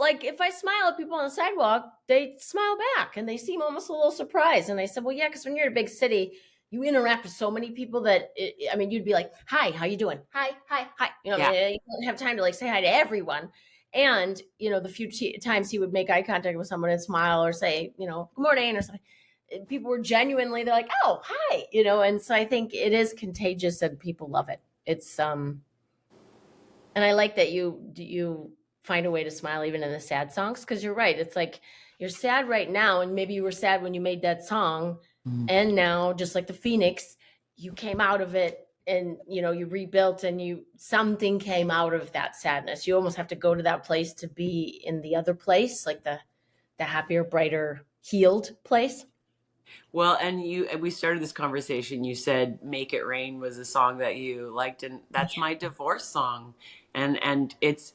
like if I smile at people on the sidewalk, they smile back and they seem almost a little surprised. And I said, well, yeah, because when you're in a big city, you interact with so many people that, I mean, you'd be like, hi, how you doing? Hi, hi, hi. Yeah. You don't have time to like say hi to everyone. And, the few times he would make eye contact with someone and smile or say, good morning or something, people were genuinely, they're like, oh, hi, and so I think it is contagious and people love it. It's and I like that you find a way to smile even in the sad songs, because you're right, it's like you're sad right now and maybe you were sad when you made that song, And now, just like the phoenix, you came out of it, and you rebuilt, and something came out of that sadness. You almost have to go to that place to be in the other place, like the happier, brighter, healed place. Well, and we started this conversation. You said "Make It Rain" was a song that you liked, and that's my divorce song, and it's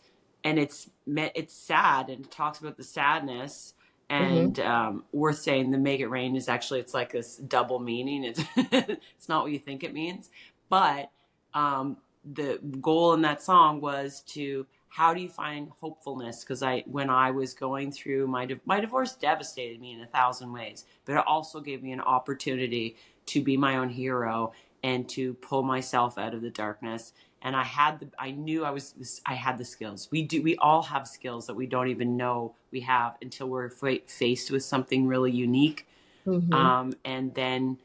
sad and it talks about the sadness. Mm-hmm. And worth saying, the "Make It Rain" is actually, it's like this double meaning. It's it's not what you think it means, but the goal in that song was to, how do you find hopefulness? Because when I was going through my divorce, devastated me in 1,000 ways, but it also gave me an opportunity to be my own hero and to pull myself out of the darkness. And I had the skills. We all have skills that we don't even know we have until we're faced with something really unique. Mm-hmm. And then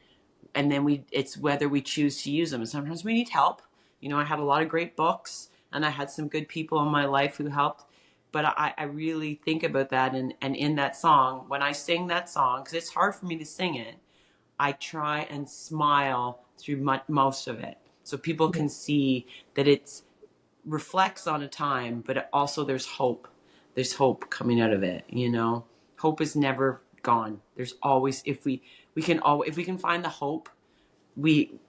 it's whether we choose to use them. And sometimes we need help. I had a lot of great books, and I had some good people in my life who helped. But I really think about that. And in that song, when I sing that song, because it's hard for me to sing it, I try and smile through most of it, so people can see that it reflects on a time, but also there's hope. There's hope coming out of it. Hope is never gone. There's always, if we can find the hope, we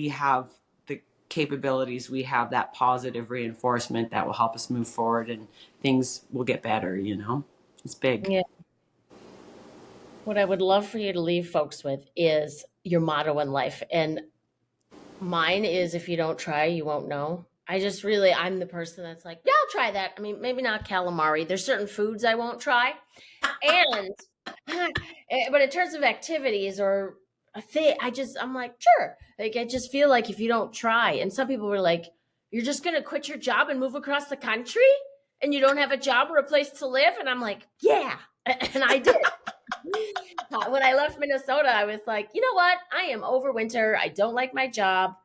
have the capabilities. We have that positive reinforcement that will help us move forward, and things will get better. It's big. Yeah. What I would love for you to leave folks with is your motto in life. And mine is, if you don't try, you won't know. I'm the person that's like, yeah, I'll try that. I mean, maybe not calamari. There's certain foods I won't try. And, but in terms of activities or a thing, I'm like, sure. Like, I just feel like if you don't try, and some people were like, you're just going to quit your job and move across the country and you don't have a job or a place to live. And I'm like, yeah. And I did. When I left Minnesota, I was like, you know what? I am over winter. I don't like my job.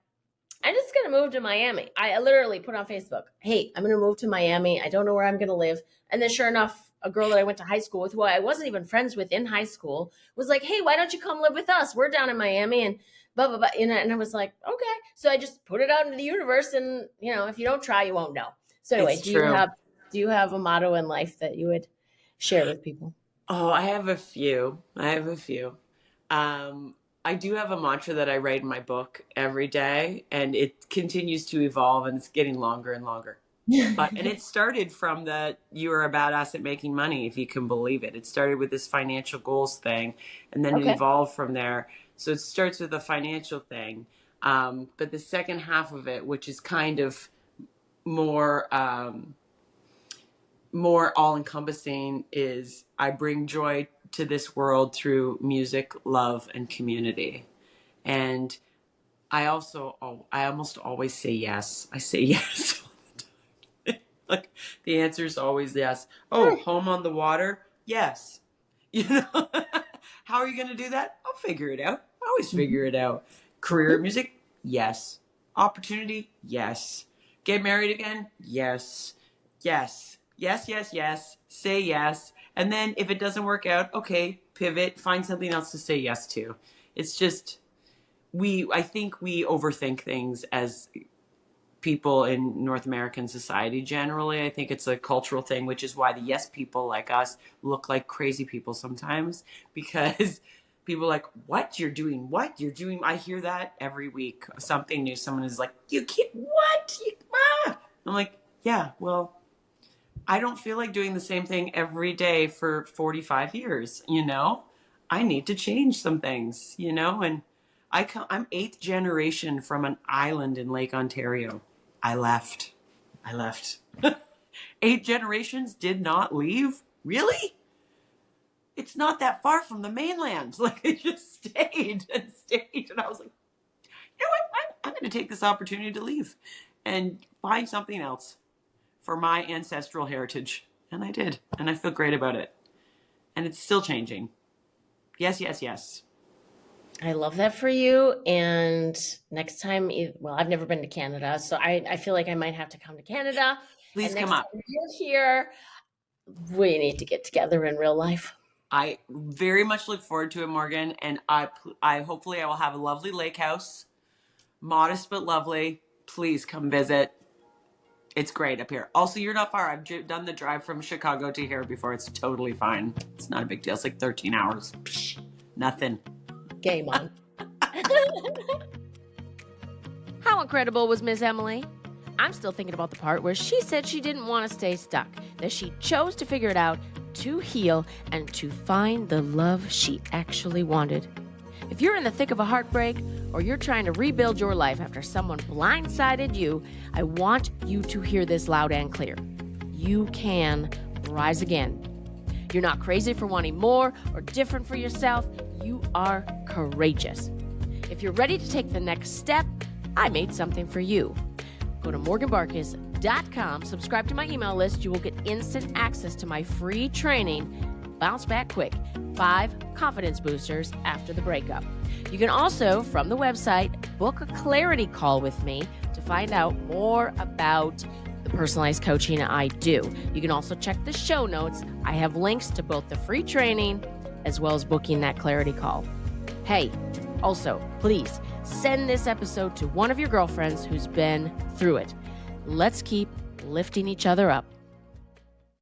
I'm just going to move to Miami. I literally put on Facebook, hey, I'm going to move to Miami. I don't know where I'm going to live. And then sure enough, a girl that I went to high school with, who I wasn't even friends with in high school, was like, hey, why don't you come live with us? We're down in Miami, and blah, blah, blah. And I was like, okay. So I just put it out into the universe, and, if you don't try, you won't know. So anyway, do you have a motto in life that you would share with people? Oh, I have a few. I do have a mantra that I write in my book every day, and it continues to evolve, and it's getting longer and longer. And it started from you are a badass at making money, if you can believe it. It started with this financial goals thing, and then it Okay. evolved from there. So it starts with a financial thing. But the second half of it, which is kind of more all encompassing, is I bring joy to this world through music, love, and community. And I almost always say yes. I say yes. Like, the answer is always yes. Oh, home on the water? Yes. How are you going to do that? I'll figure it out. I always figure it out. Career music? Yes. Opportunity? Yes. Get married again? Yes. Yes. Yes, yes, yes. Say yes. And then if it doesn't work out, okay, pivot, find something else to say yes to. It's just, I think we overthink things as people in North American society generally. I think it's a cultural thing, which is why the yes people like us look like crazy people sometimes, because people are like, what? You're doing what? You're doing, I hear that every week. Something new. Someone is like, you can't, what? I'm like, yeah, well, I don't feel like doing the same thing every day for 45 years, I need to change some things, and I'm eighth generation from an island in Lake Ontario. I left. 8 generations did not leave? Really? It's not that far from the mainland. Like, they just stayed and stayed. And I was like, you know what? I'm going to take this opportunity to leave and find something else for my ancestral heritage. And I did. And I feel great about it. And it's still changing. Yes, yes, yes. I love that for you. And next time, well, I've never been to Canada, so I feel like I might have to come to Canada. Please And come next up. time you're here, we need to get together in real life. I very much look forward to it, Morgan. And I hopefully I will have a lovely lake house, modest but lovely. Please come visit. It's great up here. Also, you're not far. I've done the drive from Chicago to here before. It's totally fine. It's not a big deal. It's like 13 hours. Psh, nothing. Game on. How incredible was Miss Emily? I'm still thinking about the part where she said she didn't want to stay stuck, that she chose to figure it out, to heal, and to find the love she actually wanted. If you're in the thick of a heartbreak, or you're trying to rebuild your life after someone blindsided you, I want you to hear this loud and clear. You can rise again. You're not crazy for wanting more or different for yourself. You are courageous. If you're ready to take the next step, I made something for you. Go to morganbarkis.com, subscribe to my email list. You will get instant access to my free training, Bounce Back Quick, 5 confidence boosters after the breakup. You can also, from the website, book a clarity call with me to find out more about the personalized coaching I do. You can also check the show notes. I have links to both the free training as well as booking that clarity call. Hey, also, please send this episode to one of your girlfriends who's been through it. Let's keep lifting each other up.